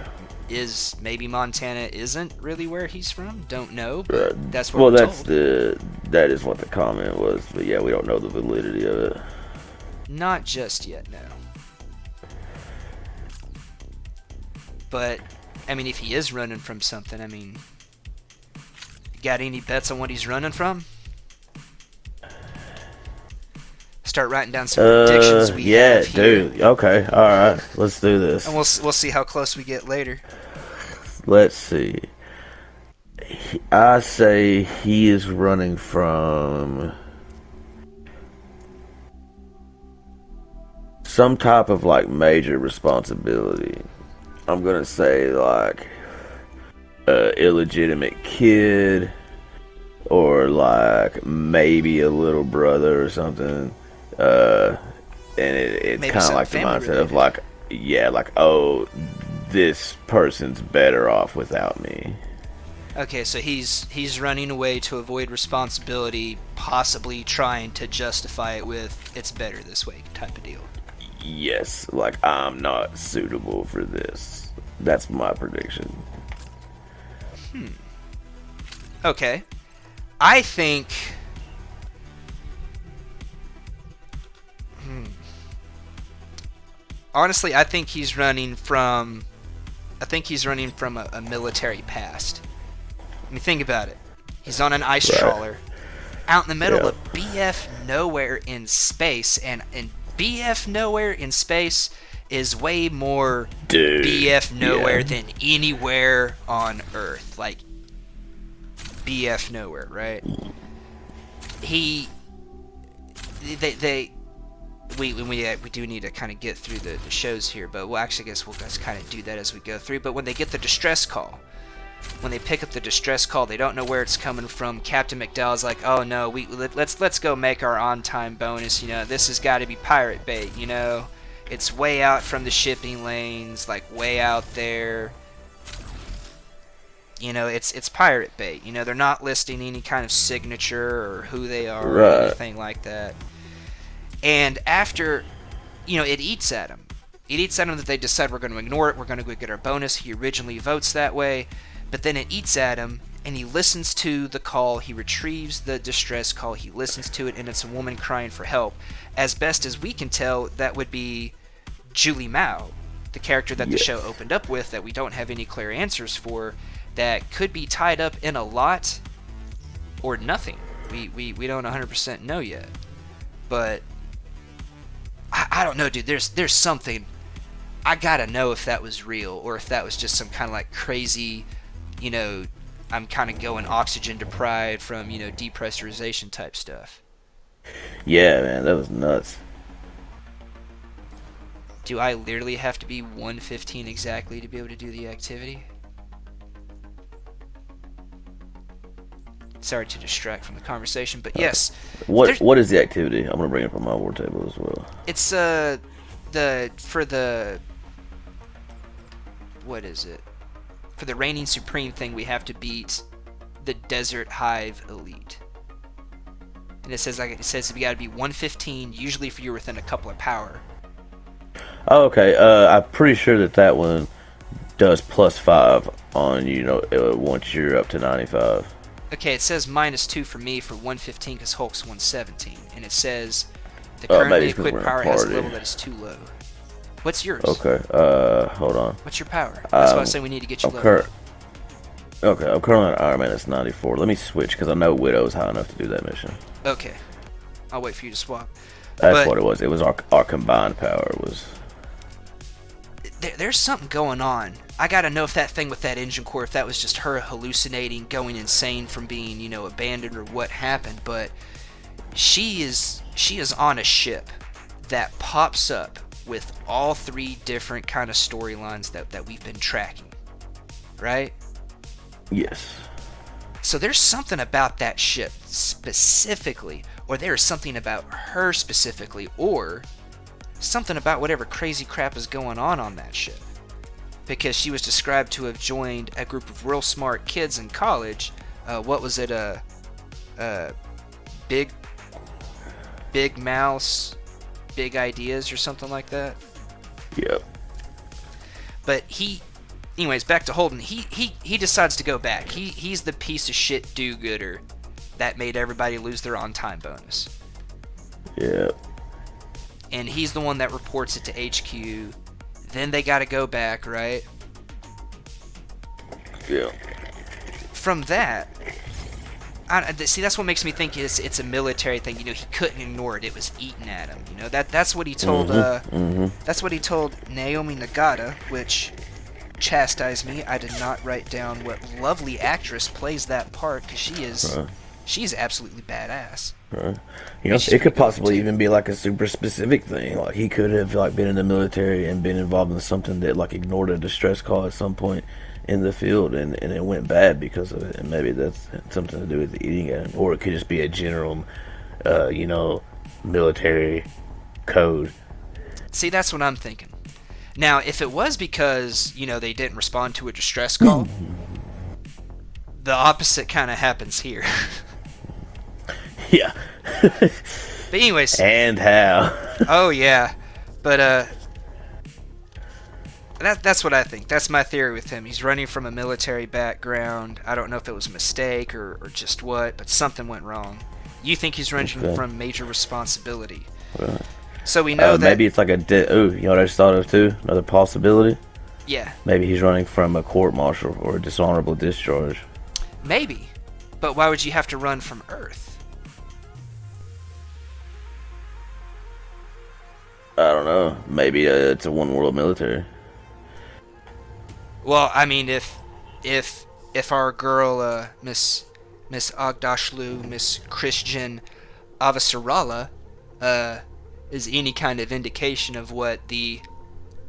maybe Montana isn't really where he's from? Don't know, but that's what we're told. That is what the comment was, but yeah, we don't know the validity of it. Not just yet, no. But, if he is running from something, got any bets on what he's running from? Start writing down some predictions we have here. Dude. Okay, alright, let's do this. And we'll see how close we get later. Let's see. I say he is running from some type of major responsibility. I'm gonna say illegitimate kid, or maybe a little brother or something. And it's kind of like the mindset of oh, this person's better off without me. Okay, so he's running away to avoid responsibility, possibly trying to justify it with "it's better this way" type of deal. Yes, I'm not suitable for this. That's my prediction. Okay. I think... Honestly, I think he's running from a military past. Think about it. He's on an ice trawler out in the middle of BF nowhere in space, and BF nowhere in space is way more BF nowhere than anywhere on Earth. BF nowhere, right? We do need to kind of get through the shows here, but I guess we'll just kind of do that as we go through. But when they get the distress call, when they pick up the distress call, they don't know where it's coming from. Captain McDowell's like, "Oh no, let's go make our on-time bonus. This has got to be pirate bait. It's way out from the shipping lanes, way out there. It's pirate bait. They're not listing any kind of signature or who they are or anything like that." And after, it eats at him. It eats at him that they decide we're going to ignore it. We're going to go get our bonus. He originally votes that way. But then it eats at him, and he listens to the call. He retrieves the distress call. He listens to it, and it's a woman crying for help. As best as we can tell, that would be Julie Mao, the character that the show opened up with, that we don't have any clear answers for, that could be tied up in a lot or nothing. We don't 100% know yet. But I don't know, dude. There's something. I gotta know if that was real or if that was just some kind of crazy, I'm kind of going oxygen deprived from, depressurization type stuff. Yeah, man, that was nuts. Do I literally have to be 115 exactly to be able to do the activity? Sorry to distract from the conversation, but yes. What is the activity? I'm gonna bring it up on my war table as well. It's what is it? For the reigning supreme thing, we have to beat the Desert Hive Elite. And it says we got to be 115, usually if you're within a couple of power. Oh, okay. I'm pretty sure that one does +5 on once you're up to 95. Okay, it says -2 for me for 115 because Hulk's 117, and it says the currently equipped power has a level that is too low. What's yours? Okay. Hold on. What's your power? That's why I say we need to get you low. Okay, I'm currently on Iron Man. It's 94. Let me switch because I know Widow's high enough to do that mission. Okay, I'll wait for you to swap. That's But what it was. It was our combined power was. there's something going on. I gotta know if that thing with that engine core, if that was just her hallucinating, going insane from being, abandoned, or what happened. But she is on a ship that pops up with all three different kind of storylines that we've been tracking, right? Yes. So there's something about that ship specifically, or there's something about her specifically, or something about whatever crazy crap is going on that ship. Because she was described to have joined a group of real smart kids in college. What was it? Big Mouse, Big Ideas, or something like that. Yep. But anyways, back to Holden. He decides to go back. He's the piece of shit do-gooder that made everybody lose their on-time bonus. Yep. And he's the one that reports it to HQ. Then they got to go back, right? Yeah. From that, see, that's what makes me think it's a military thing. He couldn't ignore it. It was eating at him. That's what he told. That's what he told Naomi Nagata, which chastised me. I did not write down what lovely actress plays that part, because she's absolutely badass. Right. It could possibly even be like a super specific thing. Like he could have been in the military and been involved in something that ignored a distress call at some point in the field, and it went bad because of it. And maybe that's something to do with the eating at him, or it could just be a general, military code. See, that's what I'm thinking. Now, if it was because they didn't respond to a distress call, the opposite kind of happens here. Yeah. But anyways. And how? Oh yeah, but that's what I think. That's my theory with him. He's running from a military background. I don't know if it was a mistake or just what, but something went wrong. You think he's running from major responsibility? Right. So we know that maybe it's like what I just thought of too. Another possibility. Yeah. Maybe he's running from a court-martial or a dishonorable discharge. Maybe, but why would you have to run from Earth? I don't know. Maybe it's a one-world military. Well, I mean, if our girl, Miss Agdashlu, Miss Christian Avasarala, is any kind of indication of what the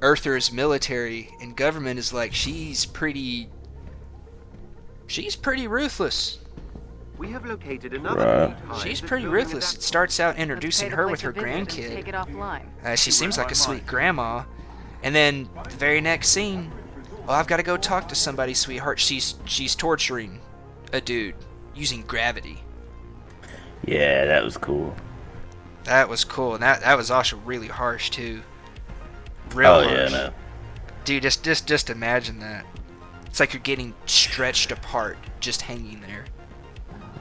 Earthers' military and government is like, she's pretty ruthless. We have located another She's pretty ruthless. It starts out introducing her with her grandkid. Take it offline. She seems like a sweet grandma. And then the very next scene, I've got to go talk to somebody, sweetheart. She's torturing a dude using gravity. Yeah, that was cool. That was cool. And that was also really harsh too. Real harsh. Yeah, no. Dude, just imagine that. It's like you're getting stretched apart, just hanging there.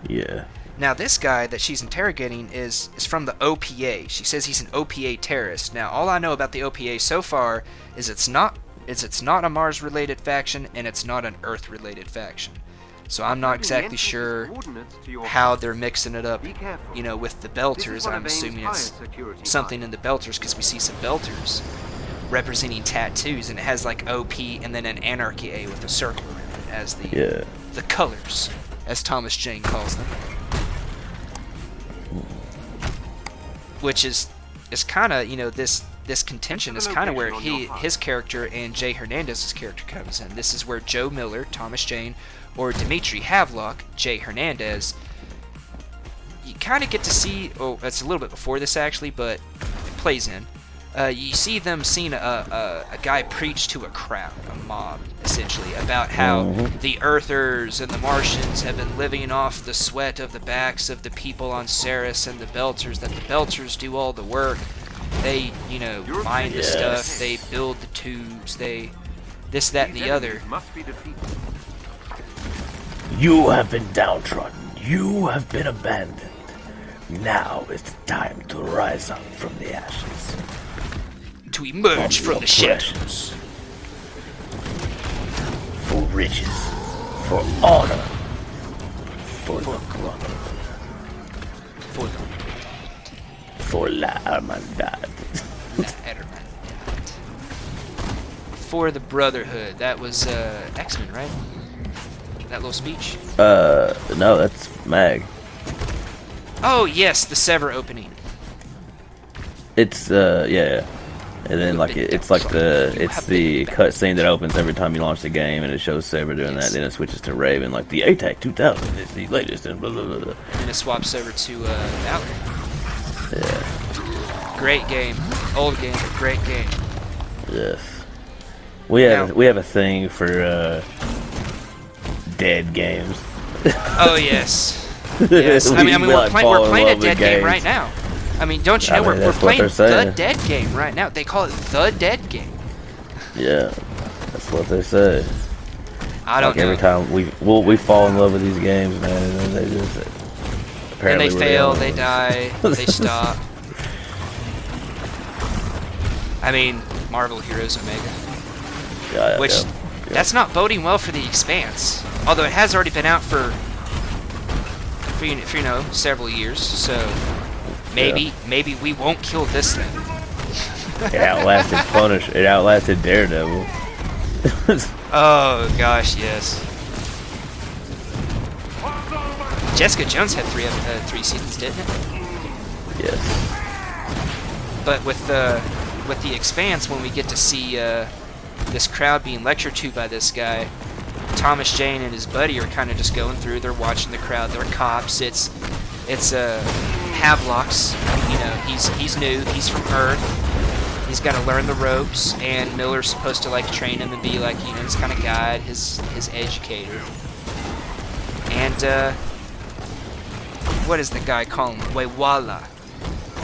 Yeah. Now this guy that she's interrogating is from the OPA. She says he's an OPA terrorist. Now all I know about the OPA so far is it's not a Mars-related faction and it's not an Earth-related faction. So I'm not exactly sure how they're mixing it up, with the Belters. I'm assuming it's something in the Belters because we see some Belters representing tattoos, and it has like OP and then an Anarchy A with a circle around it as the colors, as Thomas Jane calls them. Which is kind of, this contention is kind of where his character and Jay Hernandez's character comes in. This is where Joe Miller, Thomas Jane, or Dimitri Havelock, Jay Hernandez, you kind of get to see, it's a little bit before this actually, but it plays in. You see them seeing a guy preach to a crowd, a mob, essentially, about how the Earthers and the Martians have been living off the sweat of the backs of the people on Ceres and the Belters, that the Belters do all the work. They, mine the stuff, they build the tubes, they this, that, and the other. You have been downtrodden. You have been abandoned. Now it's time to rise up from the ashes. To emerge from the shadows. For riches, For honor. For the clock. For the For la hermandad. For the Brotherhood. That was X-Men, right? That little speech. No, that's Mag. Oh yes, the Sever opening. It's yeah. And then like it's like the cutscene that opens every time you launch the game, and it shows Saber doing that. Then it switches to Raven, like the ATAC 2000 is the latest, and blah blah blah. And it swaps over to Valkyrie. Yeah. Great game, old game, but great game. Yes. We have a thing for dead games. Oh yes. Yes. I mean we're playing a dead game right now. I mean, don't you know we're playing the dead game right now? They call it the dead game. Yeah, that's what they say. I don't know. Every time we fall in love with these games, man, and then they just apparently then they fail, they die, they stop. I mean, Marvel Heroes Omega, which that's not boding well for the Expanse. Although it has already been out for you know several years, so. Maybe we won't kill this thing. It outlasted Punisher. It outlasted Daredevil. Oh gosh, yes. Jessica Jones had three seasons, didn't it? Yes. But with the Expanse, when we get to see this crowd being lectured to by this guy, Thomas Jane and his buddy are kind of just going through. They're watching the crowd. They're cops. It's Havelock's, you know, he's new, he's from Earth, he's got to learn the ropes, and Miller's supposed to like train him and be like, you know, his kind of guide, his educator. And what does the guy call him? Wewala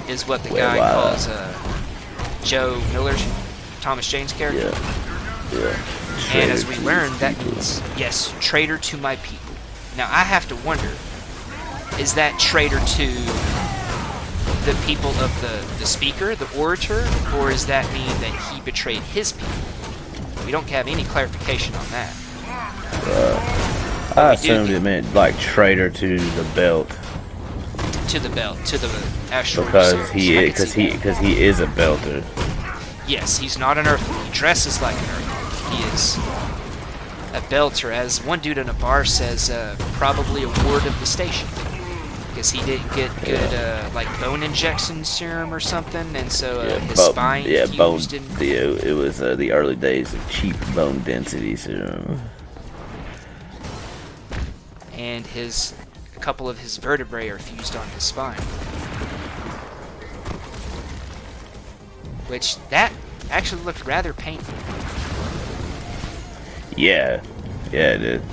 is what the guy calls Joe Miller's, Thomas Jane's character. Yeah. And as we learn, that means, yes, traitor to my people. Now I have to wonder, is that traitor to the people of the speaker, the orator, or does that mean that he betrayed his people? We don't have any clarification on that. I assumed it meant like traitor to the belt. To the belt, to the actual. Because he is a belter. Yes, he's not an Earthling. He dresses like an Earthling. He is a belter, as one dude in a bar says, probably a ward of the station. Because he didn't get good, like bone injection serum or something, and so his spine fused. It was the early days of cheap bone density serum. And a couple of his vertebrae are fused on his spine. Which, that actually looked rather painful. Yeah, it did.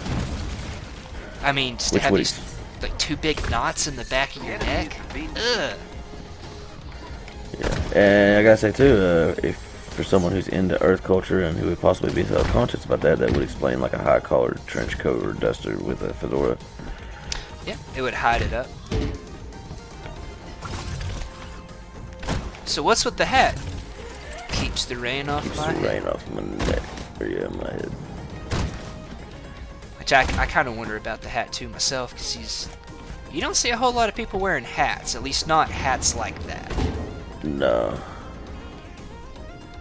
I mean, just to have these like two big knots in the back of your neck. Ugh. Yeah, and I gotta say too, if for someone who's into Earth culture and who would possibly be self-conscious about that, that would explain like a high-collared trench coat or duster with a fedora. Yeah, it would hide it up. So what's with the hat? Keeps the rain off my head. Keeps the rain off my neck. Or yeah, my head. Which I kind of wonder about the hat too myself, because you don't see a whole lot of people wearing hats, at least not hats like that. No.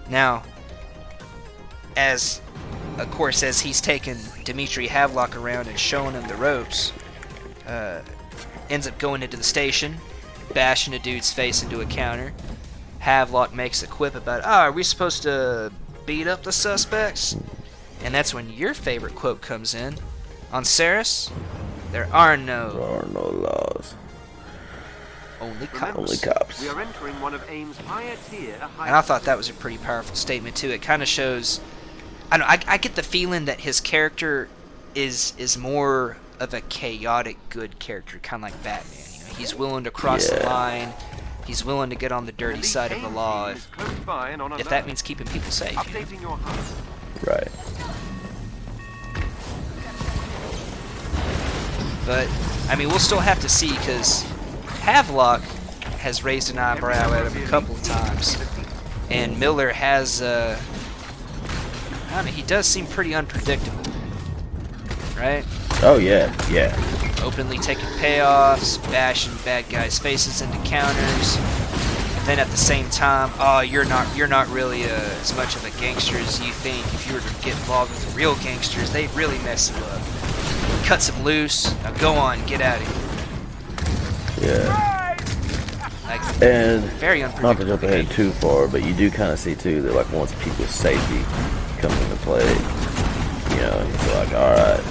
Now, of course, as he's taken Dmitri Havelock around and showing him the ropes, ends up going into the station, bashing a dude's face into a counter. Havelock makes a quip about, are we supposed to beat up the suspects? And that's when your favorite quote comes in. On Ceres, there are no laws. Only cops. Only cops. We are entering one of AIM's higher tier. And I thought that was a pretty powerful statement too. It kind of shows, I don't know, I get the feeling that his character is more of a chaotic good character, kind of like Batman. You know, he's willing to cross the line. He's willing to get on the dirty side of the law if that means keeping people safe. Updating your HUD. Right. But, I mean, we'll still have to see, because Havelock has raised an eyebrow at him a couple of times. And Miller has, I don't know, he does seem pretty unpredictable. right? Oh yeah, yeah. Openly taking payoffs, bashing bad guys' faces into counters, and then at the same time, oh, you're not really as much of a gangster as you think. If you were to get involved with the real gangsters, they'd really mess you up. Cuts him loose. Now go on, get out of here. Yeah. Like, And very not to unpredictable. jump ahead too far, but you do kind of see too that like once people's safety comes into play, you know, it's like, all right,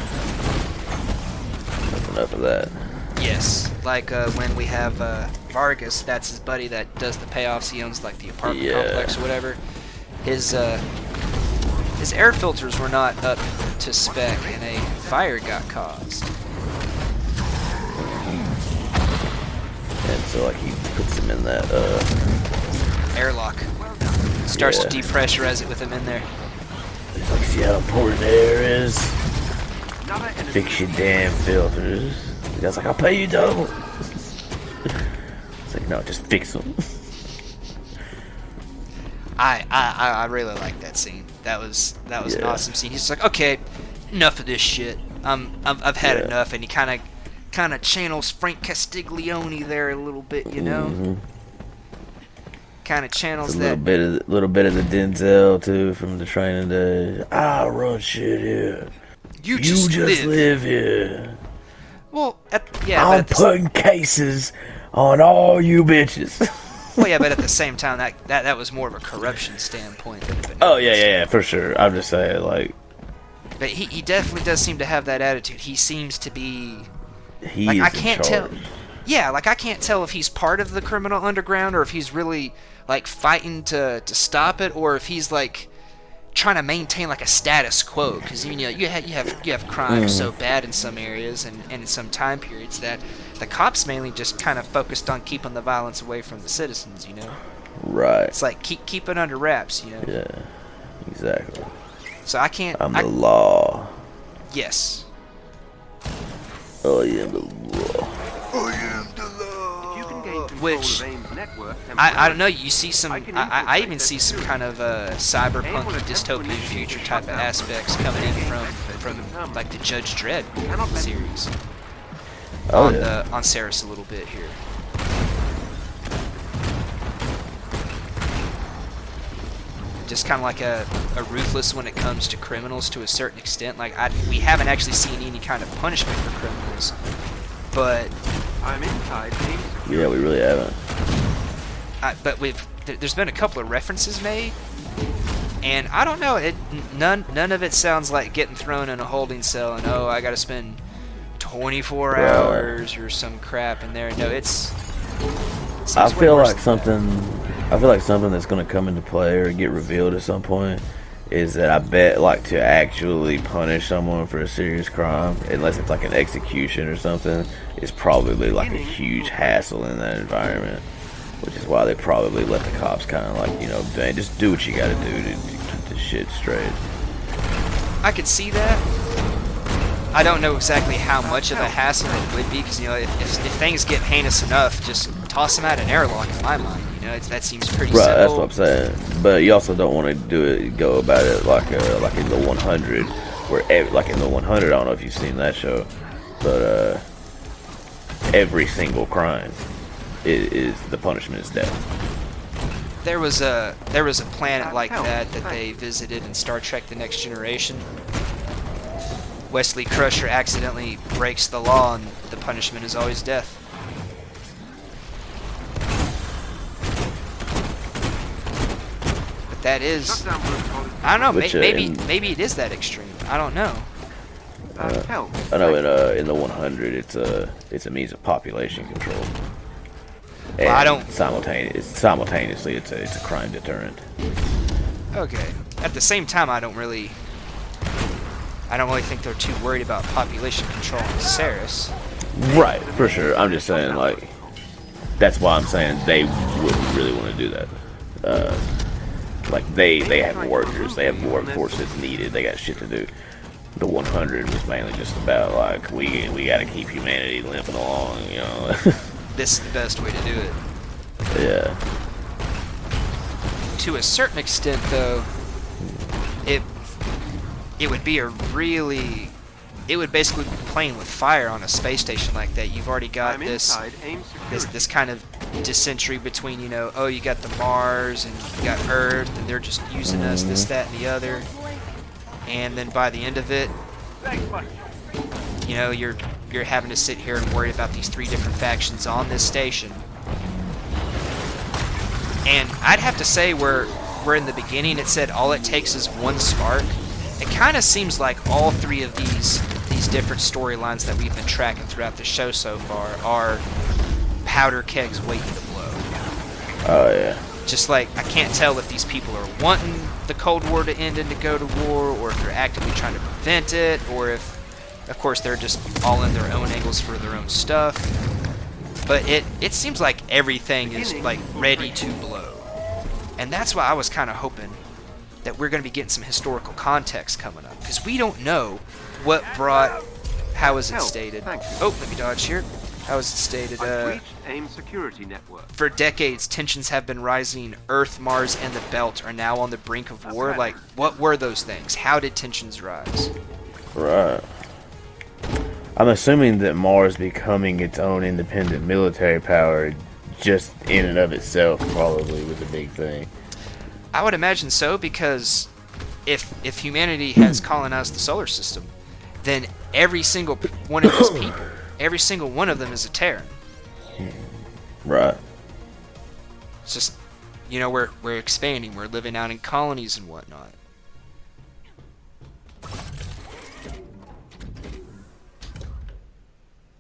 that's enough of that. Yes, like when we have Vargas, that's his buddy that does the payoffs. He owns like the apartment complex or whatever. His air filters were not up to spec, and a fire got caused. And so like he puts him in that Airlock. Starts to Yeah. depressurize it with him in there. he's like, see how important air is? Another enemy. Fix your damn filters. The guy's like, I'll pay you double. It's like, no, just fix them. I really like that scene. That was an Yeah. awesome scene. He's just like, okay, enough of this shit. I've had Yeah. enough, and he kind of channels Frank Castiglione there a little bit, you know. Mhm. Kind of channels It's a that. little bit of the Denzel too from the training days. I run shit here. You just live here. Well, yeah, I'm putting cases on all you bitches. but at the same time, that was more of a corruption standpoint than a benevolence. Oh yeah, for sure. I'm just saying, like, But he definitely does seem to have that attitude. He seems to be. he Like, is I in can't charge. tell. Yeah, like I can't tell if he's part of the criminal underground or if he's really like fighting to stop it, or if he's like trying to maintain like a status quo. Because you know you have crime so bad in some areas and in some time periods that the cops mainly just kind of focused on keeping the violence away from the citizens. You know, Right. it's like keep it under wraps. You know. Yeah. Exactly. So I can't. I'm the law. Yes. I am the law. If you can gain control Which- of AIM's network I don't know. You see some. I can I infiltrate even that see some security. kind of cyberpunk dystopian future type of aspects coming in from like the Judge Dredd series Oh on yeah. on Ceres a little bit here. Just kind of like a ruthless when it comes to criminals to a certain extent. Like we haven't actually seen any kind of punishment for criminals, but I'm inside AIM's Yeah, we really haven't. there's been a couple of references made, and I don't know. None of it sounds like getting thrown in a holding cell and oh, I got to spend 24 Right. hours or some crap in there. No, it's. I seems way feel worse like than something. I feel like something that's gonna come into play or get revealed at some point is that I bet like to actually punish someone for a serious crime, unless it's like an execution or something, is probably like a huge hassle in that environment. Which is why they probably let the cops kind of like, you know, man, just do what you gotta do to keep the shit straight. that. I could see that. I don't know exactly how much of a hassle it would be, because you know, if things get heinous enough, just toss them out an airlock. In my mind, you know, that seems pretty Right, simple. that's what I'm saying. But you also don't want to go about it like in the 100, where like in the 100, I don't know if you've seen that show, but every single crime is the punishment is death. There was a planet like that they visited in Star Trek: The Next Generation. Wesley Crusher accidentally breaks the law, and the punishment is always death. But that is, shutdown protocol is I don't know, Which, maybe it is that extreme. I don't know. that help. I know in the 100, it's a means of population control. And Well, I don't- simultaneously it's a crime deterrent. Okay. At the same time, I don't really think they're too worried about population control in Ceres. Right, for sure. I'm just saying, like, that's why I'm saying they wouldn't really want to do that. Like, they have workers, they have workforce that's needed, they got shit to do. The 100 was mainly just about, like, we got to keep humanity limping along, you know. This is the best way to do it. Yeah. To a certain extent, though, it would be a really it would basically be playing with fire on a space station like that. You've already got I'm this inside AIM security. this kind of dysentery between, you know, oh, you got the Mars and you got Earth, and they're just using us, this, that, and the other. And then by the end of it, you know, you're having to sit here and worry about these 3 different factions on this station. And I'd have to say, where in the beginning it said all it takes is one spark, it kind of seems like all 3 of these different storylines that we've been tracking throughout the show so far are powder kegs waiting to blow. Oh yeah. Just like, I can't tell if these people are wanting the Cold War to end and to go to war, or if they're actively trying to prevent it, or if, of course, they're just all in their own angles for their own stuff. But it seems like everything is like ready to blow. And that's why I was kind of hoping that we're going to be getting some historical context coming up, because we don't know what brought, how is it stated? Oh, let me dodge here. How is it stated? I've reached AIM security network. For decades, tensions have been rising. Earth, Mars, and the Belt are now on the brink of war. Like, what were those things? How did tensions rise? Right. I'm assuming that Mars becoming its own independent military power just in and of itself probably was a big thing. I would imagine so, because if humanity has colonized the solar system, then every single one of these people, every single one of them is a Terran. Right. It's just, you know, we're expanding, we're living out in colonies and whatnot.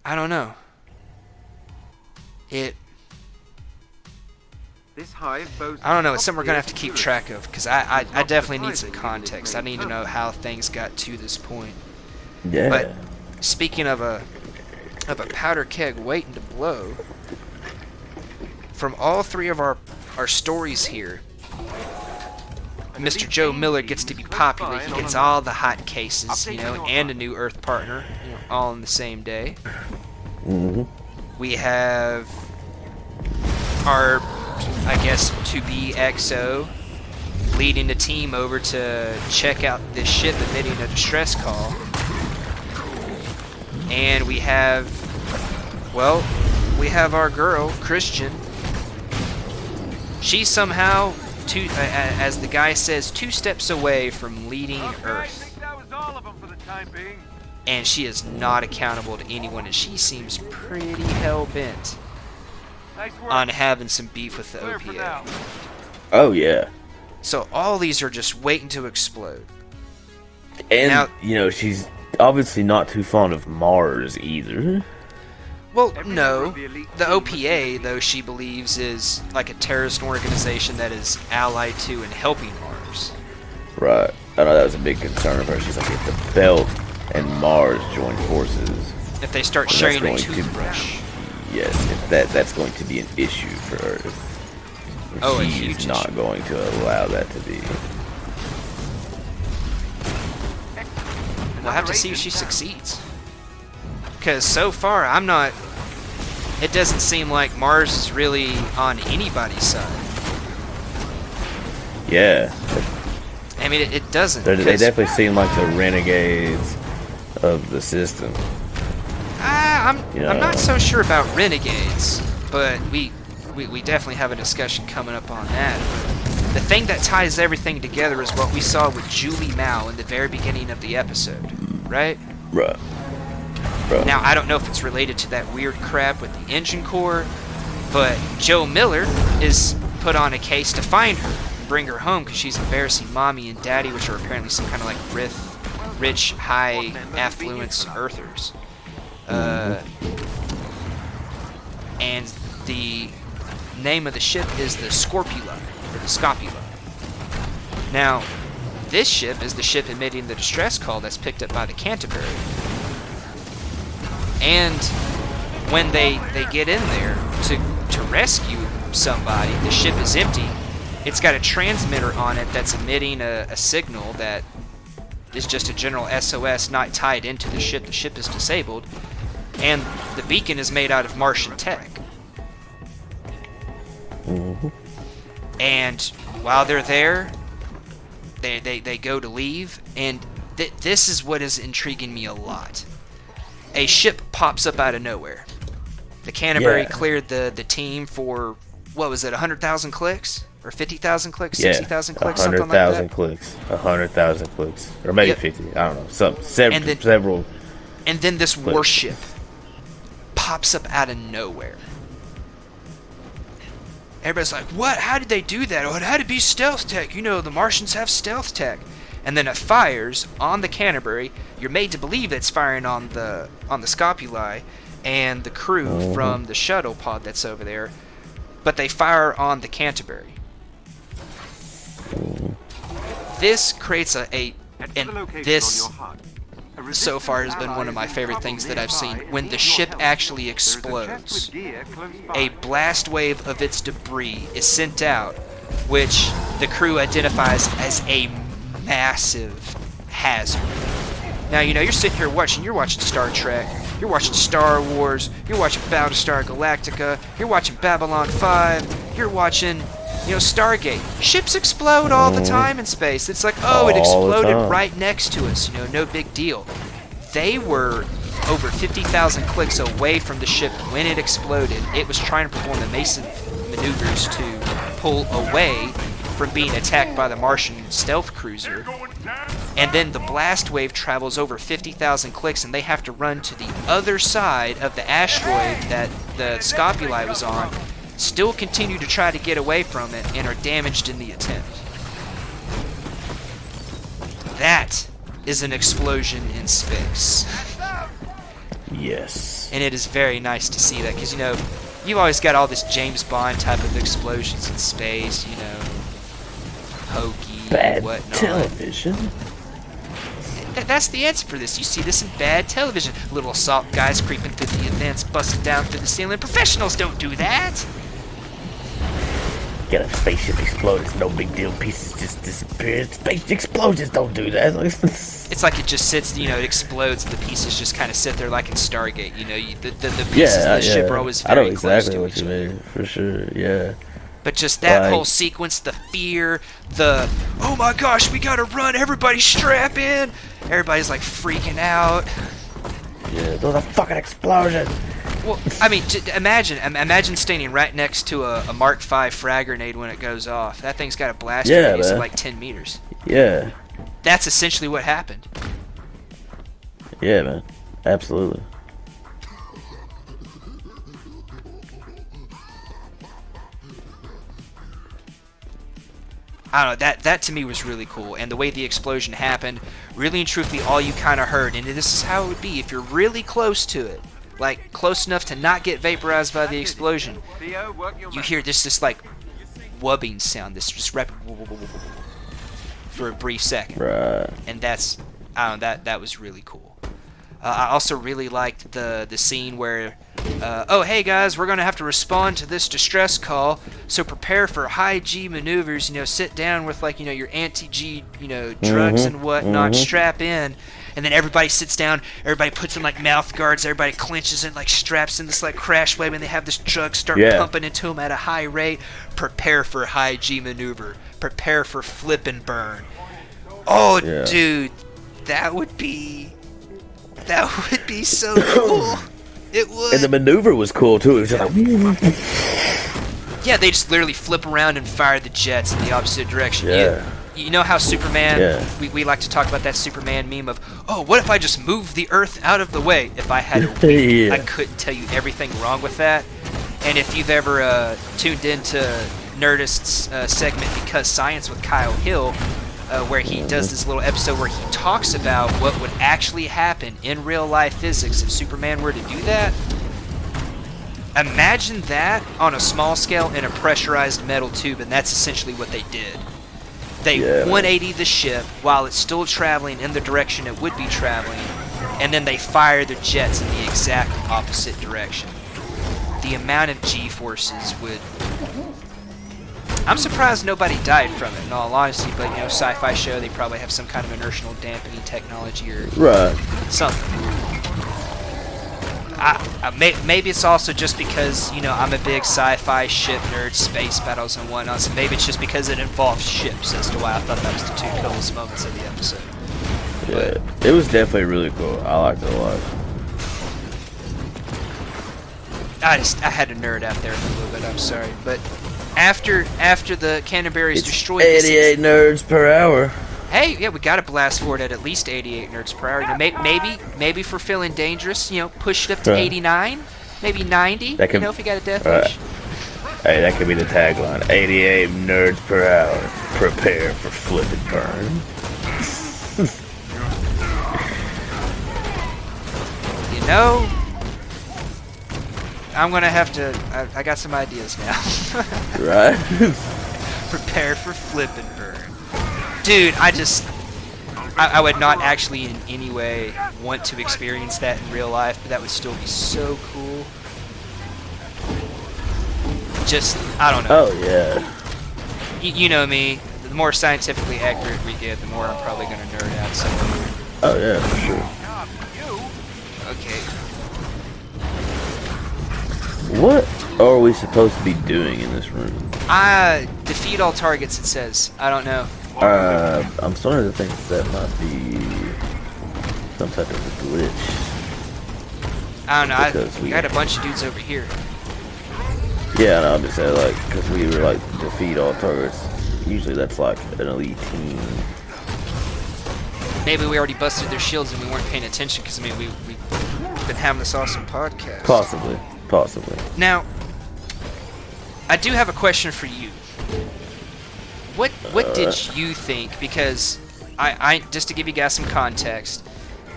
I don't know. This hive boasts I don't know, it's something we're gonna have to top-tier keep track of, because I definitely need some context. I need to know how things got to this point. Yeah. But speaking of a powder keg waiting to blow, from all 3 of our stories here, Mr. Joe Miller gets to be popular. He gets all the hot cases, you know, and a new Earth partner, you know, all in the same day. Mm-hmm. We have our, I guess, to-be XO leading the team over to check out this ship emitting a distress call. And we have, well, we have our girl, Christian. She's somehow, as the guy says, 2 steps away from leading Earth. And she is not accountable to anyone, and she seems pretty hell-bent on having some beef with the OPA. Oh yeah. So all these are just waiting to explode. And Now, you know, she's obviously not too fond of Mars either. well, no. The OPA, though, she believes is like a terrorist organization that is allied to and helping Mars. Right. I know that was a big concern of her. She's like, if the Belt and Mars join forces, If they start that's sharing a going to- toothbrush. yes, if that's going to be an issue for Earth. Oh, a She's huge not issue. going to allow that to be. We'll have to see if she succeeds. Because so far, I'm not... It doesn't seem like Mars is really on anybody's side. Yeah, I mean, it doesn't. they 'cause, definitely seem like the renegades of the system. I'm Yeah. not so sure about renegades, but we definitely have a discussion coming up on that. The thing that ties everything together is what we saw with Julie Mao in the very beginning of the episode, right? Right. Now, I don't know if it's related to that weird crap with the engine core, but Joe Miller is put on a case to find her and bring her home because she's embarrassing mommy and daddy, which are apparently some kind of like rich, high affluence earthers. And the name of the ship is the Scorpula, or the Scopula. Now, this ship is the ship emitting the distress call that's picked up by the Canterbury. And when they get in there to rescue somebody, the ship is empty. It's got a transmitter on it that's emitting a signal that is just a general SOS not tied into the ship. The ship is disabled. And the beacon is made out of Martian tech. And while they're there, they go to leave, and This is what is intriguing me a lot. A ship pops up out of nowhere. The Canterbury cleared the team for, what was it, 100,000 clicks? Or 50,000 clicks? 60,000 clicks? Something like that? 100,000 clicks. 100,000 clicks. Or maybe 50. I don't know. Several. And then this clicks. warship pops up out of nowhere. Everybody's like, what? How did they do that? Oh, it had to be stealth tech. You know, the Martians have stealth tech. And then it fires on the Canterbury. You're made to believe that it's firing on the Scopuli and the crew from the shuttle pod that's over there. But they fire on the Canterbury. This creates this so far has been one of my favorite things that I've seen. When the ship actually explodes, a blast wave of its debris is sent out, which the crew identifies as a massive hazard. Now, you know, you're sitting here watching, you're watching Star Trek, you're watching Star Wars, you're watching Battlestar Galactica, you're watching Babylon 5, you're watching, you know, Stargate. Ships explode all the time in space. It's like, oh, it exploded right next to us, you know, no big deal. They were over 50,000 clicks away from the ship when it exploded. It was trying to perform evasive maneuvers to pull away from being attacked by the Martian stealth cruiser. And then the blast wave travels over 50,000 clicks, and they have to run to the other side of the asteroid that the Scopuli was on, still continue to try to get away from it, and are damaged in the attempt. That is an explosion in space. Yes. And it is very nice to see that, because, you know, you've always got all this James Bond type of explosions in space, you know, hokey, bad whatnot. television. That's the answer for this. You see this in bad television. Little assault guys creeping through the vents, busting down through the ceiling. Professionals don't do that. Get a spaceship explode. It's no big deal. Pieces just disappear. Space explosions don't do that. It's like it just sits, you know, it explodes and the pieces just kind of sit there like in Stargate. You know, the pieces of the ship are always very I know close exactly to what each you other. mean, for sure, yeah. But just that whole sequence, the fear, the, oh my gosh, we gotta run, everybody strap in. Everybody's like freaking out. Yeah, those are fucking explosions. Well, I mean, imagine standing right next to a Mark V frag grenade when it goes off. That thing's got a blast radius of like 10 meters. Yeah. That's essentially what happened. Yeah, man. Absolutely. I don't know, that to me was really cool, and the way the explosion happened, really and truthfully, all you kind of heard, and this is how it would be if you're really close to it, like close enough to not get vaporized by the explosion. You hear this like wubbing sound, this just rapid for a brief second, Right. and that's, I don't know, that was really cool. I also really liked the scene where, oh hey guys, we're gonna have to respond to this distress call, so prepare for high G maneuvers. You know, sit down with like, you know, your anti-G, you know, drugs and whatnot. Strap in, and then everybody sits down. Everybody puts in like mouth guards. Everybody clenches and like straps in this like crash wave, and they have this drug start pumping into them at a high rate. Prepare for high G maneuver. Prepare for flip and burn. Oh, dude, that would be so cool. It would. And the maneuver was cool too. It was just like, yeah, they just literally flip around and fire the jets in the opposite direction. Yeah. You know how Superman, we like to talk about that Superman meme of, oh, what if I just moved the Earth out of the way? If I had a wheel, I couldn't tell you everything wrong with that. And if you've ever tuned into Nerdist's segment Because Science with Kyle Hill, where he does this little episode where he talks about what would actually happen in real life physics if Superman were to do that. Imagine that on a small scale in a pressurized metal tube, and that's essentially what they did. They 180 the ship while it's still traveling in the direction it would be traveling, and then they fire the jets in the exact opposite direction. The amount of G-forces would... I'm surprised nobody died from it, in all honesty, but, you know, sci-fi show, they probably have some kind of inertial dampening technology or something. Maybe it's also just because, you know, I'm a big sci-fi ship nerd, space battles and whatnot, so maybe it's just because it involves ships as to why I thought that was the two coolest moments of the episode. Yeah, it was definitely really cool. I liked it a lot. I had to nerd out there for a little bit. I'm sorry, but after the Canterbury's It's destroyed 88 nerds per hour. Hey, yeah, we got to blast for it at least 88 nerds per hour. You know, maybe if we're feeling dangerous, you know, push it up to 89, maybe 90. That could, you know, if we got a death wish. Hey, that could be the tagline. 88 nerds per hour. Prepare for flip and burn. You know, I'm gonna have to. I got some ideas now. Right? Prepare for flip and burn. Dude, I would not actually in any way want to experience that in real life, but that would still be so cool. Just, I don't know. Oh, yeah. You know me, the more scientifically accurate we get, the more I'm probably going to nerd out somewhere. Oh, yeah, for sure. Okay. What are we supposed to be doing in this room? Defeat all targets, it says. I don't know. I'm starting to think that might be some type of a glitch. I don't know, Because we got a bunch of dudes over here. Yeah, no, I'm just saying, like, because we were, like, defeat all targets. Usually that's, like, an elite team. Maybe we already busted their shields and we weren't paying attention, because, I mean, we've been having this awesome podcast. Possibly. Now, I do have a question for you. What did you think? Because I just to give you guys some context,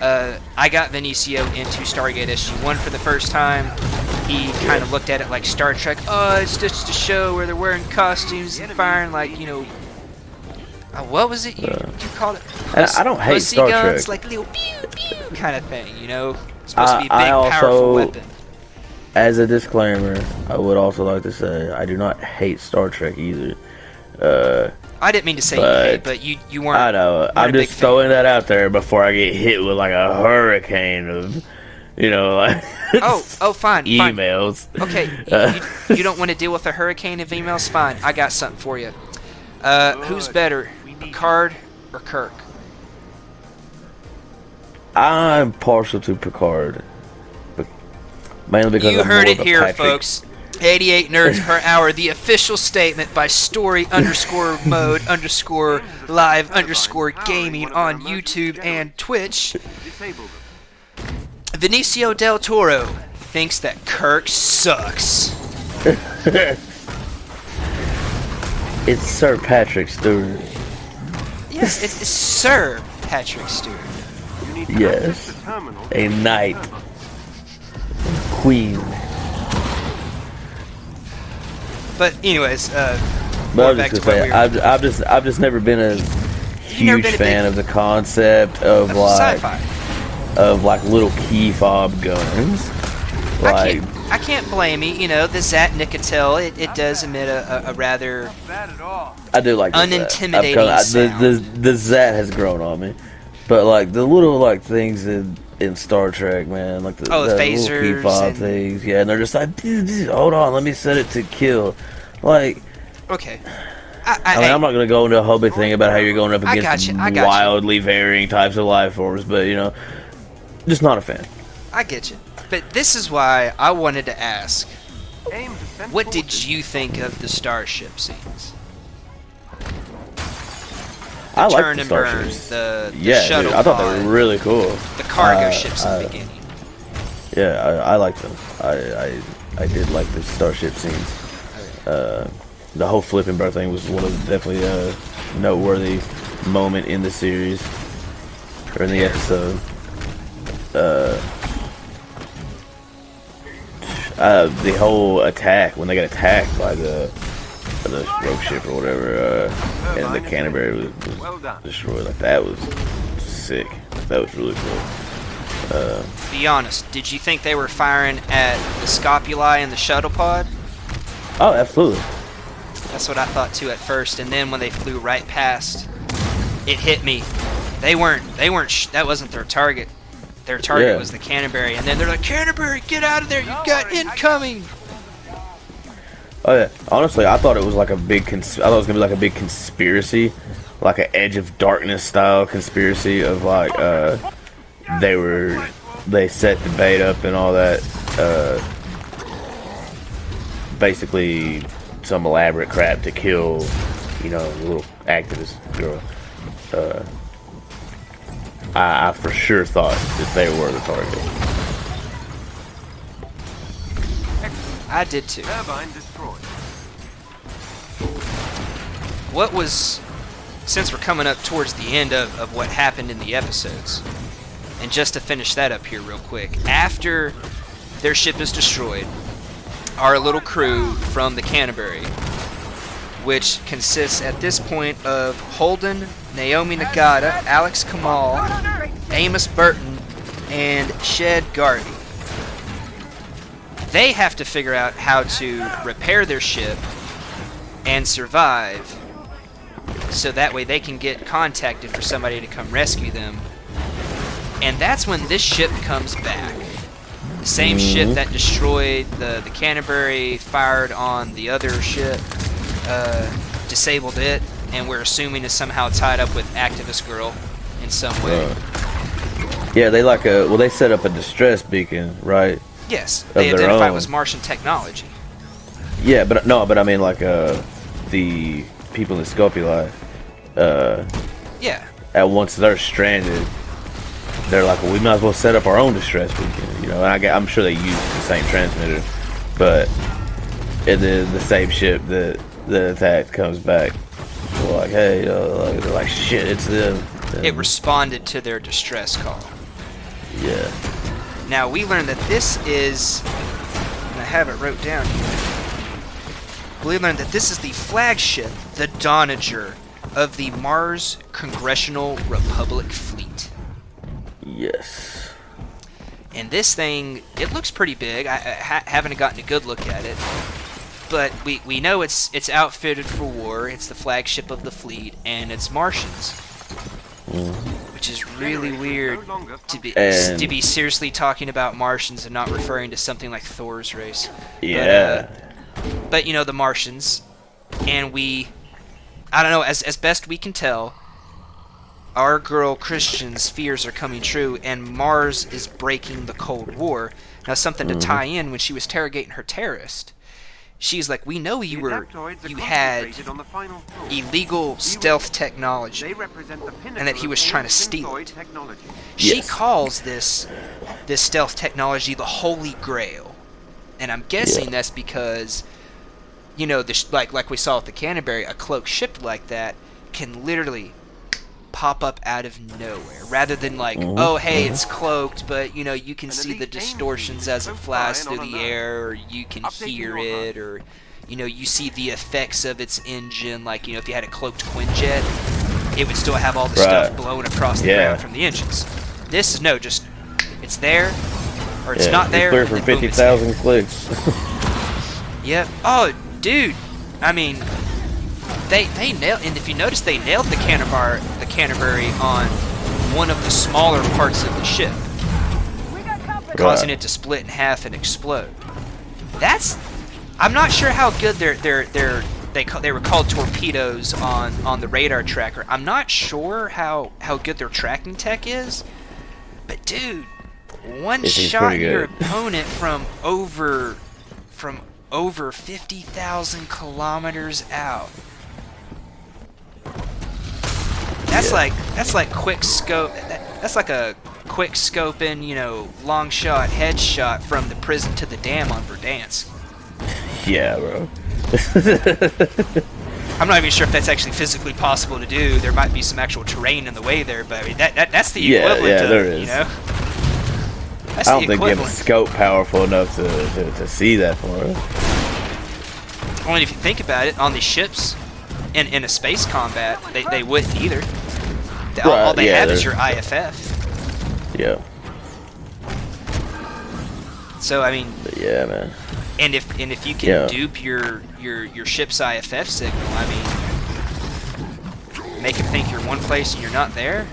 I got Vinicio into Stargate SG-1 for the first time. He kind of looked at it like Star Trek. Oh, it's just a show where they're wearing costumes and firing, like, you know, what was it you called it? And I don't hate Star guns, Trek. like little pew pew kind of thing, you know. It's supposed to be a big, powerful weapon. As a disclaimer, I would also like to say I do not hate Star Trek either. I didn't mean to say you hate, but you weren't. I know. I'm just throwing that out there before I get hit with like a hurricane of, you know, like fine. emails. Okay, you don't want to deal with a hurricane of emails? Fine, I got something for you. Who's better, Picard or Kirk? I'm partial to Picard, but mainly because you I'm heard more it of a here, Patrick. folks. 88 nerds per hour, the official statement by story_mode_live_gaming on YouTube and Twitch. Vinicio del Toro thinks that Kirk sucks. It's Sir Patrick Stewart. Yes, it's Sir Patrick Stewart. Yes, a knight, queen. But anyways, But I was just gonna say, I've just never been a huge fan of the concept of like little key fob guns. Like, I can't blame you. You know, the Zat Nicotel, it does emit a rather I do like unintimidating sound. The Zat has grown on me, but like the little like things in Star Trek, man, like the phasers, little key fob things, yeah, and they're just like, hold on, let me set it to kill, like. Okay. I mean, I'm not gonna go into a whole big thing about how you're going up against wildly varying types of life forms, but you know, just not a fan. I get you. But this is why I wanted to ask, what did you think of the starship scenes? I like turn the and burn, starships. the shuttle dude, I thought pod, they were really cool. the cargo ships in the beginning. Yeah, I liked them. I did like the starship scenes. The whole flipping bird thing was definitely a noteworthy moment in the series or in the episode. The whole attack when they got attacked by the rogue ship or whatever, and the Canterbury was destroyed. Like, that was sick. That was really cool. Be honest, did you think they were firing at the scopuli and the shuttle pod? Oh, absolutely. That's what I thought too at first, and then when they flew right past, it hit me. They weren't. That wasn't their target. Their target was the Canterbury, and then they're like, "Canterbury, get out of there! You got incoming!" Oh yeah. Honestly, I thought it was like a big. I thought it was gonna be like a big conspiracy like an Edge of Darkness style conspiracy of like they set the bait up and all that. Basically, some elaborate crap to kill, the little activist girl. I for sure thought that they were the target. I did too. Turbine destroyed. What was, since we're coming up towards the end of what happened in the episodes, and just to finish that up here real quick, after their ship is destroyed, our little crew from the Canterbury, which consists at this point of Holden, Naomi Nagata, Alex Kamal, Amos Burton, and Shed Garvey. They have to figure out how to repair their ship and survive, so that way they can get contacted for somebody to come rescue them. And that's when this ship comes back. The same ship that destroyed the Canterbury, fired on the other ship, disabled it, and we're assuming is somehow tied up with Activist Girl in some way. Yeah, they set up a distress beacon, right? Yes, they identify it own. as Martian technology. Yeah, but I mean like the people in Scopuli. Yeah. Once they're stranded, they're like, well, we might as well set up our own distress beacon, And I'm sure they use the same transmitter, but the same ship that attack comes back. We're like, hey, they're like, shit, it's them. It responded to their distress call. Yeah. Now we learned that this is, and I have it wrote down here. We learned that this is the flagship, the Donager, of the Mars Congressional Republic Fleet. Yes. And this thing, it looks pretty big. I haven't gotten a good look at it, but we know it's outfitted for war. It's the flagship of the fleet, and it's Martians, which is really weird to be seriously talking about Martians and not referring to something like Thor's race. Yeah. But the Martians, and I don't know, as best we can tell, our girl Christian's fears are coming true, and Mars is breaking the Cold War. Now, something to tie in, when she was interrogating her terrorist, she's like, we know you had illegal stealth technology, and that he was trying to steal it. She calls this stealth technology the Holy Grail, and I'm guessing that's because, like we saw with the Canterbury, a cloaked ship like that can literally pop up out of nowhere, rather than like, oh hey, it's cloaked, but you can see the distortions as it flies through the air, or you can hear it, or you see the effects of its engine, like if you had a cloaked Quinjet, it would still have all the stuff blowing across the ground from the engines. This is just it's there, or it's not there. Clear for 50,000 clicks. Yep. Oh, dude. I mean, they nailed, and if you notice, they nailed the Canterbury on one of the smaller parts of the ship, causing it to split in half and explode. I'm not sure how good they were called torpedoes on the radar tracker. I'm not sure how good their tracking tech is, but dude, one shot your opponent from over 50,000 kilometers out. That's like quick scope. That's like a quick scoping, long shot, headshot from the prison to the dam on Verdansk. Yeah, bro. I'm not even sure if that's actually physically possible to do. There might be some actual terrain in the way there, but I mean that's the equivalent of, there is. That's I don't think you have a scope powerful enough to see that far. Only if you think about it, on these ships, in a space combat, they wouldn't either. All they have is your IFF. Yeah. So I mean. Yeah, man. And if you can dupe your ship's IFF signal, I mean, make it think you're one place and you're not there.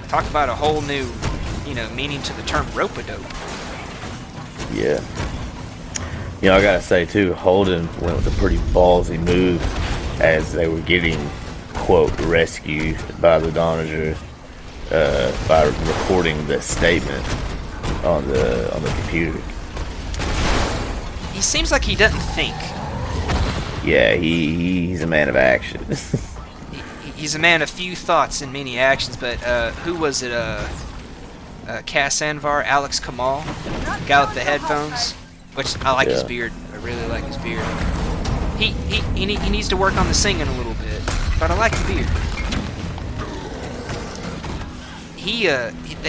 Talk about a whole new, meaning to the term rope-a-dope. Yeah. I gotta say too, Holden went with a pretty ballsy move as they were getting, quote, rescued by the Donager, by recording the statement on the computer. He seems like he doesn't think. Yeah, he's a man of action. He's a man of few thoughts and many actions, but who was it? Cass Anvar, Alex Kamal, guy with the headphones, which I like his beard. I really like his beard. He needs to work on the singing a little bit, but I like the beard.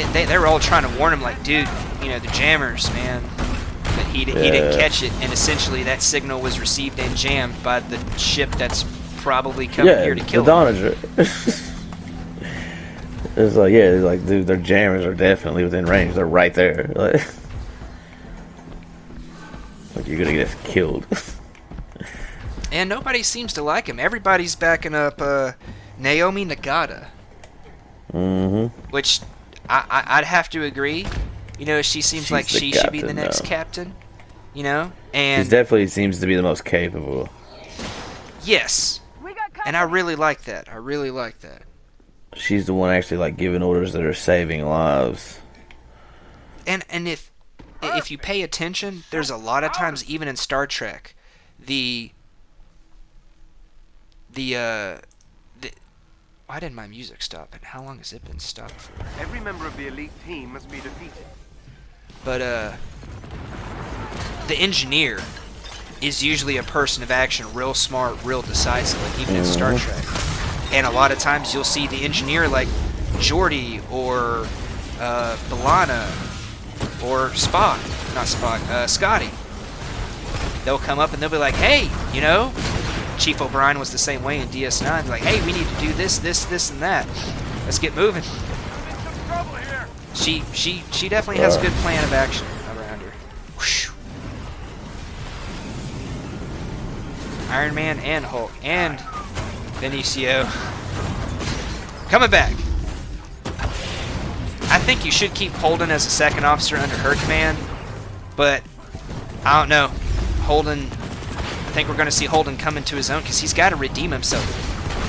They were all trying to warn him, like, dude, you know, the jammers, man. But he didn't catch it, and essentially that signal was received and jammed by the ship that's probably coming here to kill the him. Donager. It's like, dude, their jammers are definitely within range. They're right there. Like you're gonna get us killed. And nobody seems to like him. Everybody's backing up Naomi Nagata. Which I'd have to agree. You know, she seems like she should be the next captain. You know, and she definitely seems to be the most capable. Yes, and I really like that. I really like that. She's the one actually like giving orders that are saving lives. And if you pay attention, there's a lot of times, even in Star Trek, why didn't my music stop? And how long has it been stopped for? Every member of the elite team must be defeated. But the engineer is usually a person of action, real smart, real decisive, like even in Star Trek. And a lot of times you'll see the engineer like Geordi or B'Elanna or Spock, not Spock, Scotty. They'll come up and they'll be like, hey, you know, Chief O'Brien was the same way in DS9. They're like, hey, we need to do this, and that. Let's get moving. She definitely has a good plan of action around her. Whoosh. Iron Man and Hulk and Benicio coming back. I think you should keep Holden as a second officer under her command, but I don't know. Holden, I think we're going to see Holden come into his own because he's got to redeem himself.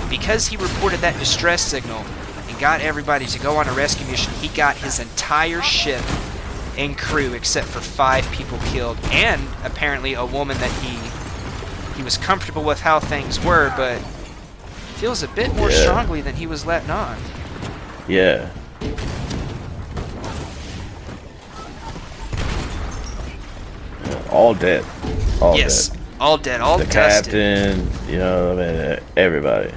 Because he reported that distress signal and got everybody to go on a rescue mission, he got his entire ship and crew except for 5 people killed, and apparently a woman that he was comfortable with how things were, but feels a bit more strongly than he was letting on. Yeah. All dead. All dead. All dead. All the dusted. Captain, you know, I mean, everybody.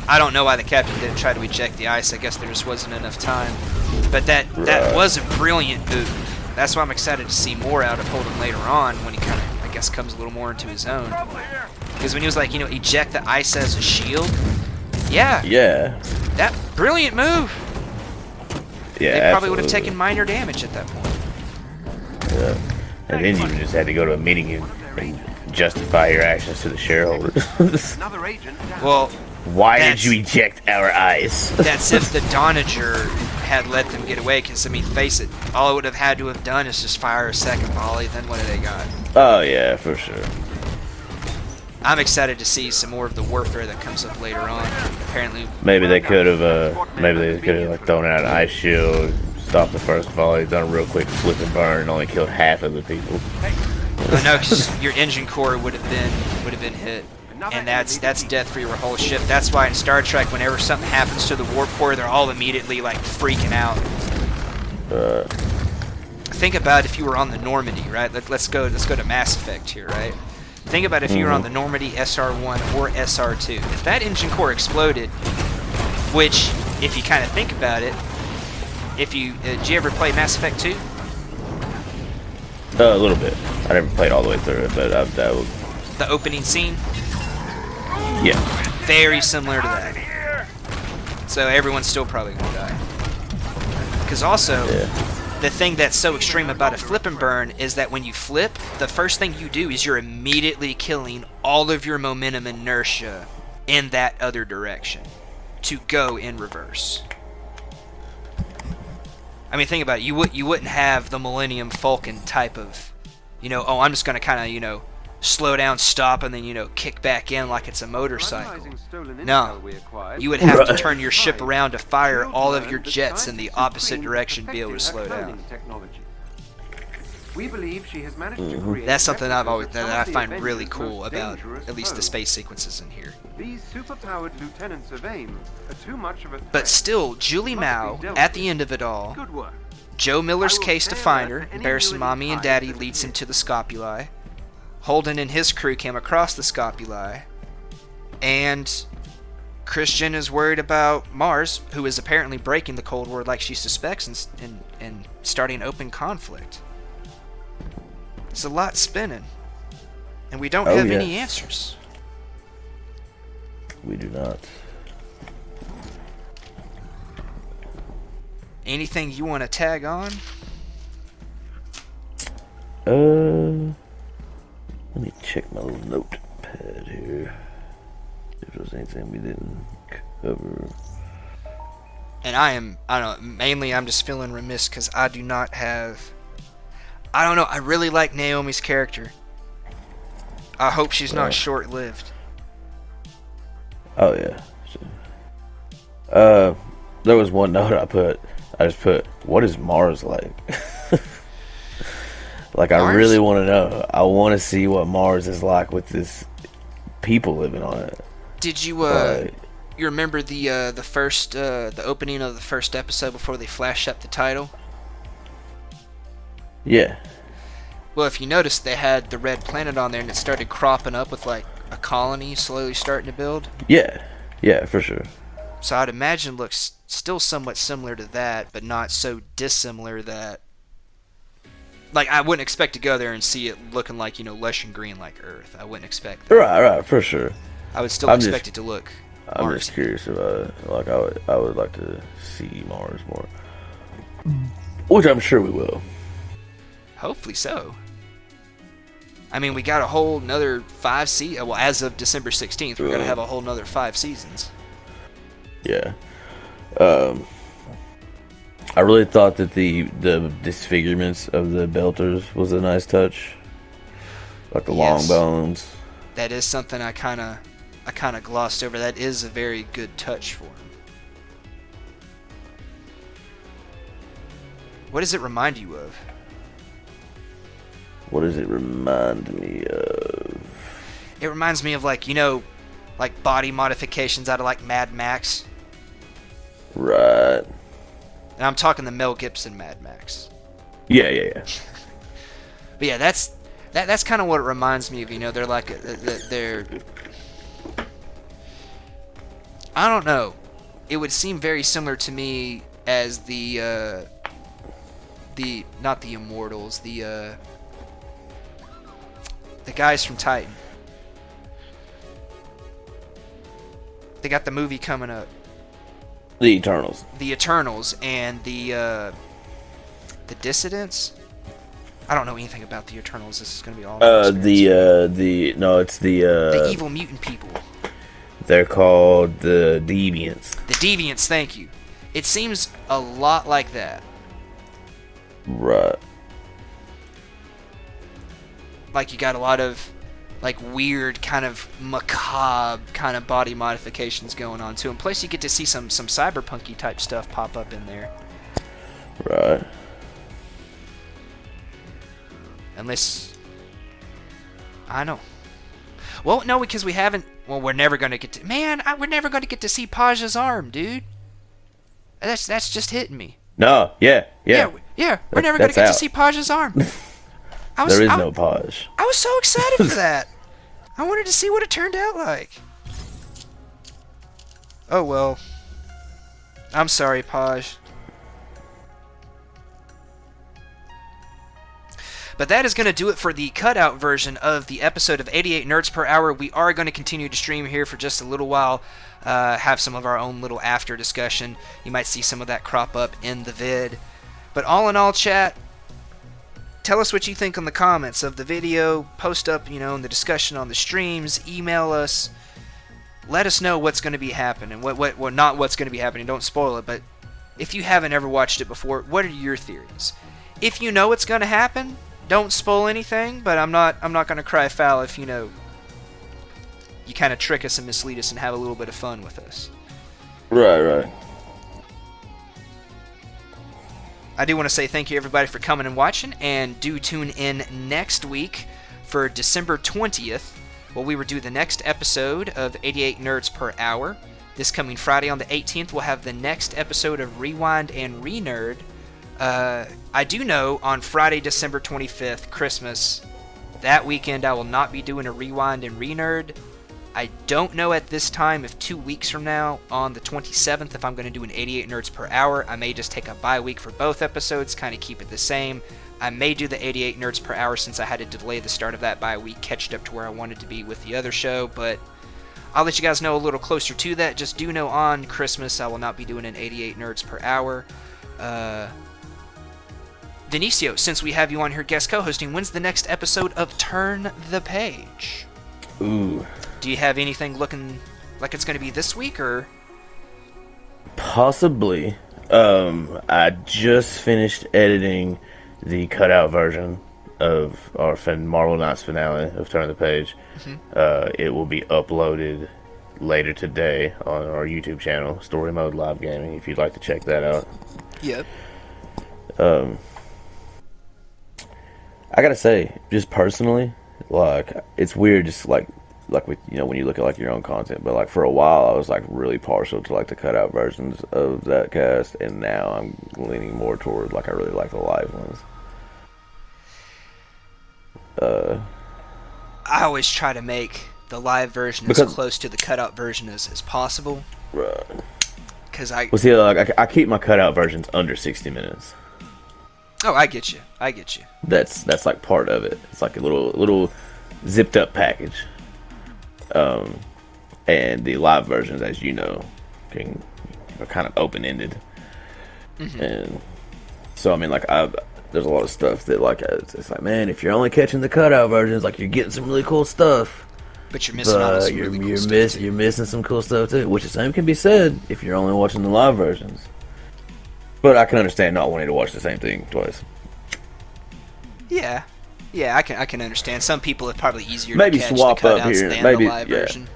I don't know why the captain didn't try to eject the ice. I guess there just wasn't enough time. But that was a brilliant move. That's why I'm excited to see more out of Holden later on when he kind of, I guess, comes a little more into his own. Because when he was like, you know, eject the ice as a shield. Yeah. Yeah. That brilliant move. Yeah. They probably would have taken minor damage at that point. Yeah. And then you just had to go to a meeting and justify your actions to the shareholders. Another agent. Well, why did you eject our ice? That's if the Donager had let them get away, because, I mean, face it, all it would have had to have done is just fire a second volley, then what have they got? Oh, yeah, for sure. I'm excited to see some more of the warfare that comes up later on. Apparently, maybe they could have, like thrown out an ice shield, stopped the first volley, done a real quick flip and burn, and only killed half of the people. I know, because your engine core would have been hit, and that's death for your whole ship. That's why in Star Trek, whenever something happens to the warp core, they're all immediately like freaking out. Think about if you were on the Normandy, right? Let's go to Mass Effect here, right? Think about if you were on the Normandy SR1 or SR2. If that engine core exploded, which, if you kind of think about it, if you did you ever play Mass Effect 2? A little bit. I never played all the way through it, but that was... The opening scene? Yeah. Very similar to that. So everyone's still probably gonna die. Because also, the thing that's so extreme about a flip and burn is that when you flip, the first thing you do is you're immediately killing all of your momentum inertia in that other direction to go in reverse. I mean, think about it. You wouldn't have the Millennium Falcon type of, you know, oh, I'm just going to kind of, you know, slow down, stop, and then, kick back in like it's a motorcycle. Analyzing stolen No. intel we acquired, You would have to Right. turn your ship around to fire Shield all of learned your that jets in the Scientist opposite Supreme direction to be able to perfected slow her down. cloning technology. We believe she has managed to create That's something I've replicas always of that some I of the find Avengers' really cool most about dangerous at least the foes. space sequences in here. These superpowered lieutenants of AIM are too much of a threat. But still, Julie Must be Mao, dealt at the with. end of it all, Good work. Joe Miller's I will case to stand find there her, for any embarrassing new mommy and ties daddy that leads him appear. to the Scopuli. Holden and his crew came across the Scopuli, and Christian is worried about Mars, who is apparently breaking the Cold War like she suspects and starting open conflict. There's a lot spinning, and we don't Oh, have any yes. answers. We do not. Anything you want to tag on? Let me check my little notepad here. If there's anything we didn't cover. And I don't know, mainly I'm just feeling remiss because I do not have, I don't know, I really like Naomi's character. I hope she's not Right. short-lived. Oh yeah. There was one note I just put, what is Mars like? Like, I Mars? really want to know. I want to see what Mars is like with this people living on it. Did you Like, you remember the first the opening of the first episode before they flash up the title? yeah. Well, if you noticed, they had the red planet on there, and it started cropping up with like a colony slowly starting to build. Yeah. Yeah, for sure. So I'd imagine looks still somewhat similar to that, but not so dissimilar that, like, I wouldn't expect to go there and see it looking like, lush and green like Earth. I wouldn't expect that. Right, for sure. I would still I'm expect just- it to look I'm Mars. just curious about it. Like, I would like to see Mars more. Which I'm sure we will. Hopefully so. I mean, we got a whole another 5 seasons. Well, as of December 16th, we're going to have a whole nother 5 seasons. Yeah. I really thought that the disfigurements of the Belters was a nice touch. Like the long Yes. bones. That is something I kind of glossed over. That is a very good touch for him. What does it remind you of? What does it remind me of? It reminds me of, like, like body modifications out of like Mad Max. Right. And I'm talking the Mel Gibson Mad Max. Yeah. But yeah, that's kind of what it reminds me of. They're like they're. I don't know. It would seem very similar to me as the not the Immortals, the guys from Titan. They got the movie coming up. The Eternals. The Eternals and the Dissidents. I don't know anything about the Eternals. This is gonna be all. It's the evil mutant people. They're called the Deviants. The Deviants. Thank you. It seems a lot like that. Right. Like, you got a lot of like weird kind of macabre kind of body modifications going on too. And plus, you get to see some cyberpunky type stuff pop up in there. Right. Unless, I know. Well, no, because we haven't. Well, we're never gonna get to. Man, we're never gonna get to see Paja's arm, dude. That's just hitting me. No. Yeah. We're never gonna get to see Paja's arm. There is no Paj. I was so excited for that. I wanted to see what it turned out like. Oh well. I'm sorry, Paj. But that is going to do it for the cutout version of the episode of 88 Nerds Per Hour. We are going to continue to stream here for just a little while, have some of our own little after discussion. You might see some of that crop up in the vid. But all in all, chat, tell us what you think in the comments of the video. Post up, in the discussion on the streams. Email us. Let us know what's going to be happening. What not what's going to be happening. Don't spoil it. But if you haven't ever watched it before, what are your theories? If you know what's going to happen, don't spoil anything, but I'm not gonna cry foul if you kind of trick us and mislead us and have a little bit of fun with us. Right. I do want to say thank you everybody for coming and watching, and do tune in next week for December 20th, where we will do the next episode of 88 Nerds Per Hour. This coming Friday on the 18th, we'll have the next episode of Rewind and Renerd. I do know on Friday, December 25th, Christmas, that weekend I will not be doing a Rewind and Renerd. I don't know at this time if 2 weeks from now, on the 27th, if I'm going to do an 88 Nerds Per Hour. I may just take a bye week for both episodes, kind of keep it the same. I may do the 88 Nerds Per Hour since I had to delay the start of that bye week, catch it up to where I wanted to be with the other show, but I'll let you guys know a little closer to that. Just do know on Christmas I will not be doing an 88 Nerds Per Hour. Vinicio, since we have you on here guest co-hosting, when's the next episode of Turn the Page? Ooh. Do you have anything looking like it's going to be this week, or? Possibly. I just finished editing the cutout version of our Marvel Knights finale of Turn the Page. Mm-hmm. It will be uploaded later today on our YouTube channel, Story Mode Live Gaming, if you'd like to check that out. Yep. I gotta say, just personally, like, it's weird, just like with, when you look at like your own content, but like for a while I was like really partial to like the cutout versions of that cast, and now I'm leaning more toward like I really like the live ones. I always try to make the live version as close to the cutout version as possible. Right. Because see, like, I keep my cutout versions under 60 minutes. Oh, I get you. That's like part of it. It's like a little zipped up package. And the live versions, as you know, are kind of open ended. Mm-hmm. And so I mean, like, there's a lot of stuff that like it's like, man, if you're only catching the cutout versions, like, you're getting some really cool stuff. But you're missing out on some really cool stuff. You're missing some cool stuff too. Which the same can be said if you're only watching the live versions. But I can understand not wanting to watch the same thing twice. Yeah, I can understand. Some people it's probably easier maybe to catch swap the up cutouts here, than maybe the live version.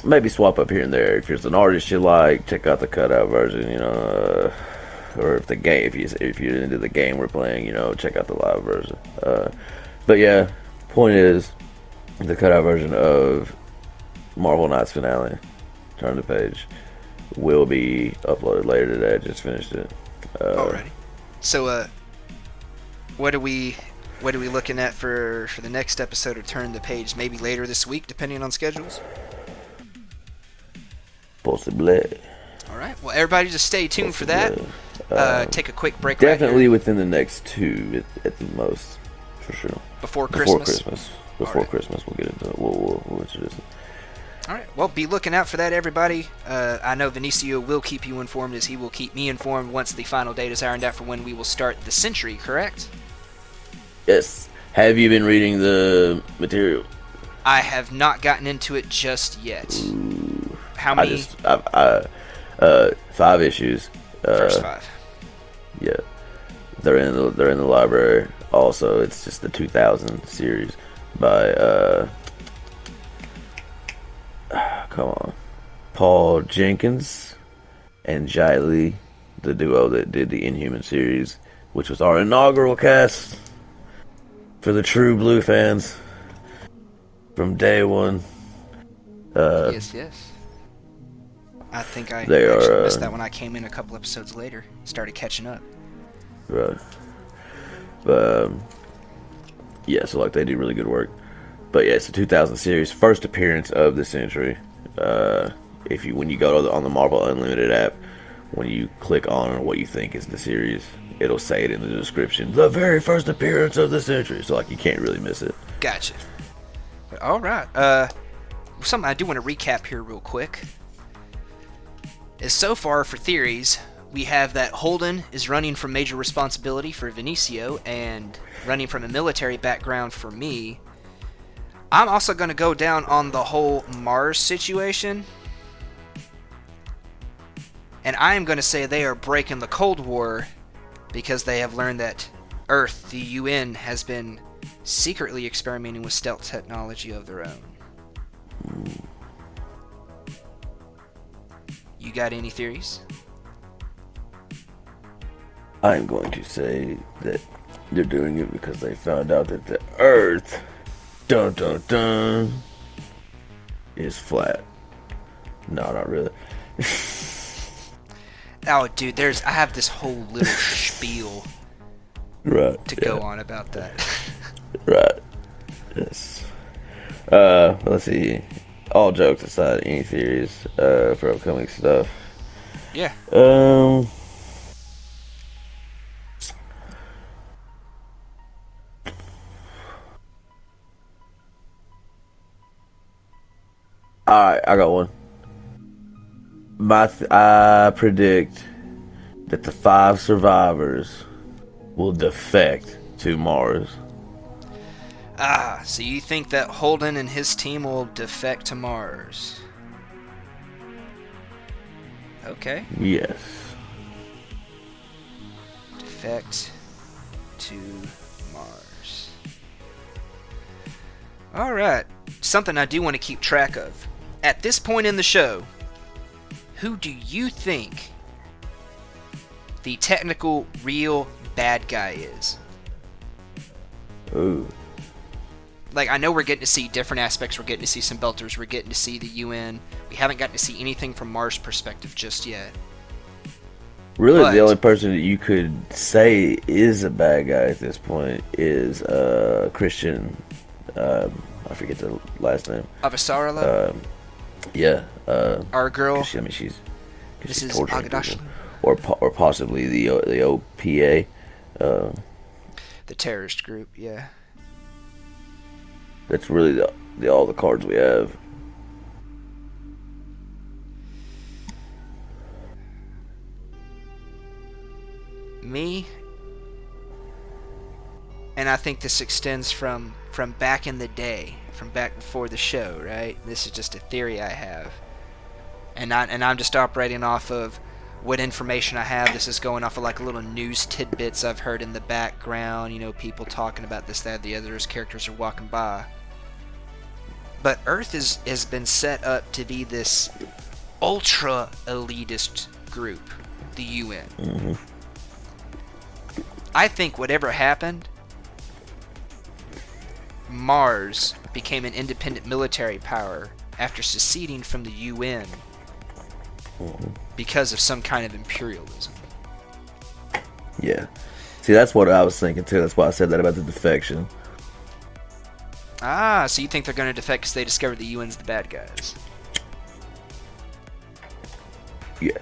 Maybe swap up here and there. If there's an artist you like, check out the cutout version. Or if you're into the game we're playing, check out the live version. But yeah, point is, the cutout version of Marvel Knights finale, Turn the Page, will be uploaded later today. I just finished it. Alrighty. So, what are we looking at for the next episode of Turn the Page? Maybe later this week, depending on schedules. Possibly. All right. Well, everybody, just stay tuned for that. Take a quick break. Definitely right within the next 2 at the most, for sure. Before Christmas. Before Christmas, we'll get into it. We'll introduce it. All right. Well, be looking out for that, everybody. I know Vinicio will keep you informed, as he will keep me informed once the final date is ironed out for when we will start the Century. Correct? Yes. Have you been reading the material? I have not gotten into it just yet. Ooh. How many? 5 issues. First 5. Yeah, they're in the library. Also, it's just the 2000 series by come on, Paul Jenkins and Jai Lee, the duo that did the Inhuman series, which was our inaugural cast for the true Blue fans from day one. Yes. I think I actually missed that when I came in a couple episodes later. Started catching up. Right. But, yeah, so, like, they do really good work. But, yeah, it's the 2000 series. First appearance of the Century. When you go on the Marvel Unlimited app, when you click on what you think is the series, it'll say it in the description. The very first appearance of the Century. So, like, you can't really miss it. Gotcha. All right. Something I do want to recap here real quick is, so far for theories, we have that Holden is running from major responsibility for Vinicio and running from a military background for me. I'm also going to go down on the whole Mars situation, and I am going to say they are breaking the Cold War because they have learned that Earth, the UN, has been secretly experimenting with stealth technology of their own. You got any theories? I'm going to say that they're doing it because they found out that the Earth, dun dun dun, is flat. No, not really. Oh, dude, I have this whole little spiel to go on about that. Right. Yes. Let's see. All jokes aside, any theories for upcoming stuff? Yeah. Alright, I got one. I predict that the 5 survivors will defect to Mars. So you think that Holden and his team will defect to Mars? Okay. Yes. Defect to Mars. Alright. Something I do want to keep track of. At this point in the show, who do you think the technical real bad guy is? Ooh. Like, I know we're getting to see different aspects. We're getting to see some Belters. We're getting to see the UN. We haven't gotten to see anything from Mars' perspective just yet. Really, the only person that you could say is a bad guy at this point is Christian. I forget the last name. Avasarala? Yeah. Our girl? I mean, she's torturing people. Or possibly the OPA. The terrorist group, yeah. That's really all the cards we have. Me, and I think this extends from back in the day, from back before the show, right? This is just a theory I have, and I'm just operating off of what information I have. This is going off of like little news tidbits I've heard in the background, you know, people talking about this, that, the other as characters are walking by. But Earth has been set up to be this ultra elitist group, the UN. Mm-hmm. I think whatever happened, Mars became an independent military power after seceding from the UN because of some kind of imperialism. Yeah. See, that's what I was thinking too. That's why I said that about the defection. So you think they're going to defect because they discovered the UN's the bad guys? Yeah.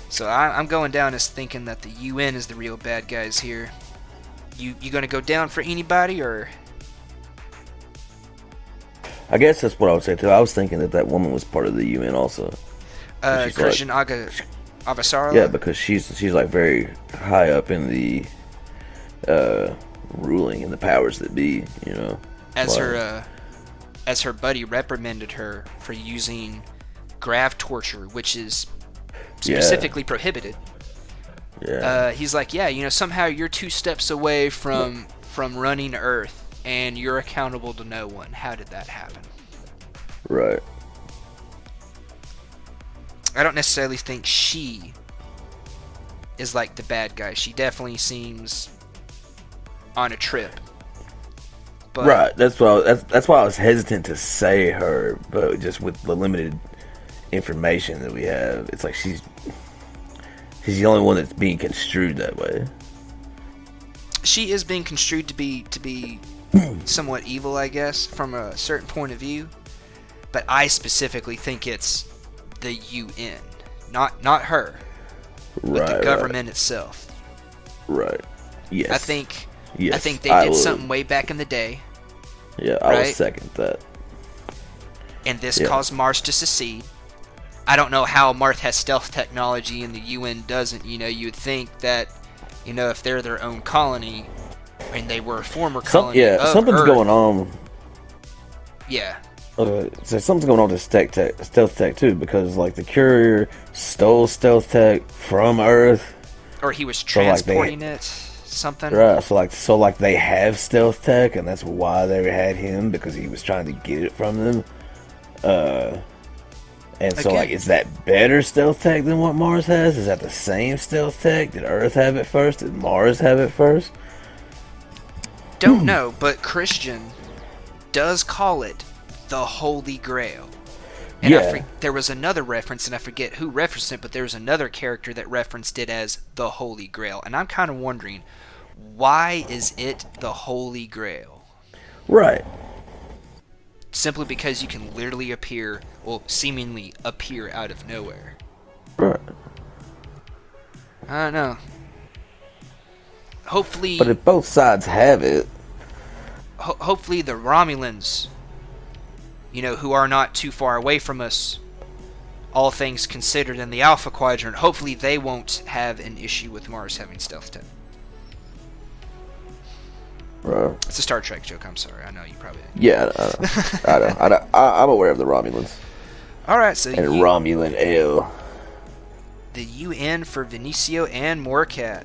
So I'm going down as thinking that the UN is the real bad guys here. You going to go down for anybody, or? I guess that's what I would say too. I was thinking that woman was part of the UN also. Christian Avasarala? Yeah, because she's like very high up in the ruling and the powers that be, you know. As her buddy reprimanded her for using grav torture, which is specifically prohibited. Yeah. He's like, yeah, you know, somehow you're 2 steps away from running Earth, and you're accountable to no one. How did that happen? Right. I don't necessarily think she is like the bad guy. She definitely seems on a trip. But right. That's why I was hesitant to say her, but just with the limited information that we have, it's like she's the only one that's being construed that way. She is being construed to be somewhat evil, I guess, from a certain point of view. But I specifically think it's the UN, not her, but the government itself. Right. Yes. I think Yes, I think they did something way back in the day. Yeah, I would second that. And this caused Mars to secede. I don't know how Mars has stealth technology and the UN doesn't. You know, you would think that, you know, if they're their own colony, and they were a former colony of something's Earth, going on. Yeah. So something's going on with stealth tech too, because like the courier stole stealth tech from Earth. Or he was transporting it. something. Right. So they have stealth tech, and that's why they had him, because he was trying to get it from them. And so, Again. is that better stealth tech than what Mars has? Is that the same stealth tech? Did Earth have it first? Did Mars have it first? Don't know, but Christian does call it the Holy Grail. And Yeah. there was another reference, and I forget who referenced it, but there was another character that referenced it as the Holy Grail. And I'm kind of wondering, why is it the Holy Grail? Right. Simply because you can literally appear, well, seemingly appear out of nowhere. Right. I don't know. Hopefully, But if both sides have it, hopefully the Romulans, who are not too far away from us, all things considered, in the Alpha Quadrant, hopefully they won't have an issue with Mars having stealth tech. right. It's a Star Trek joke. I'm sorry. I know you probably. Yeah, I know. I'm aware of the Romulans All right, so and Romulan L. the UN for Vinicio and Moorcat.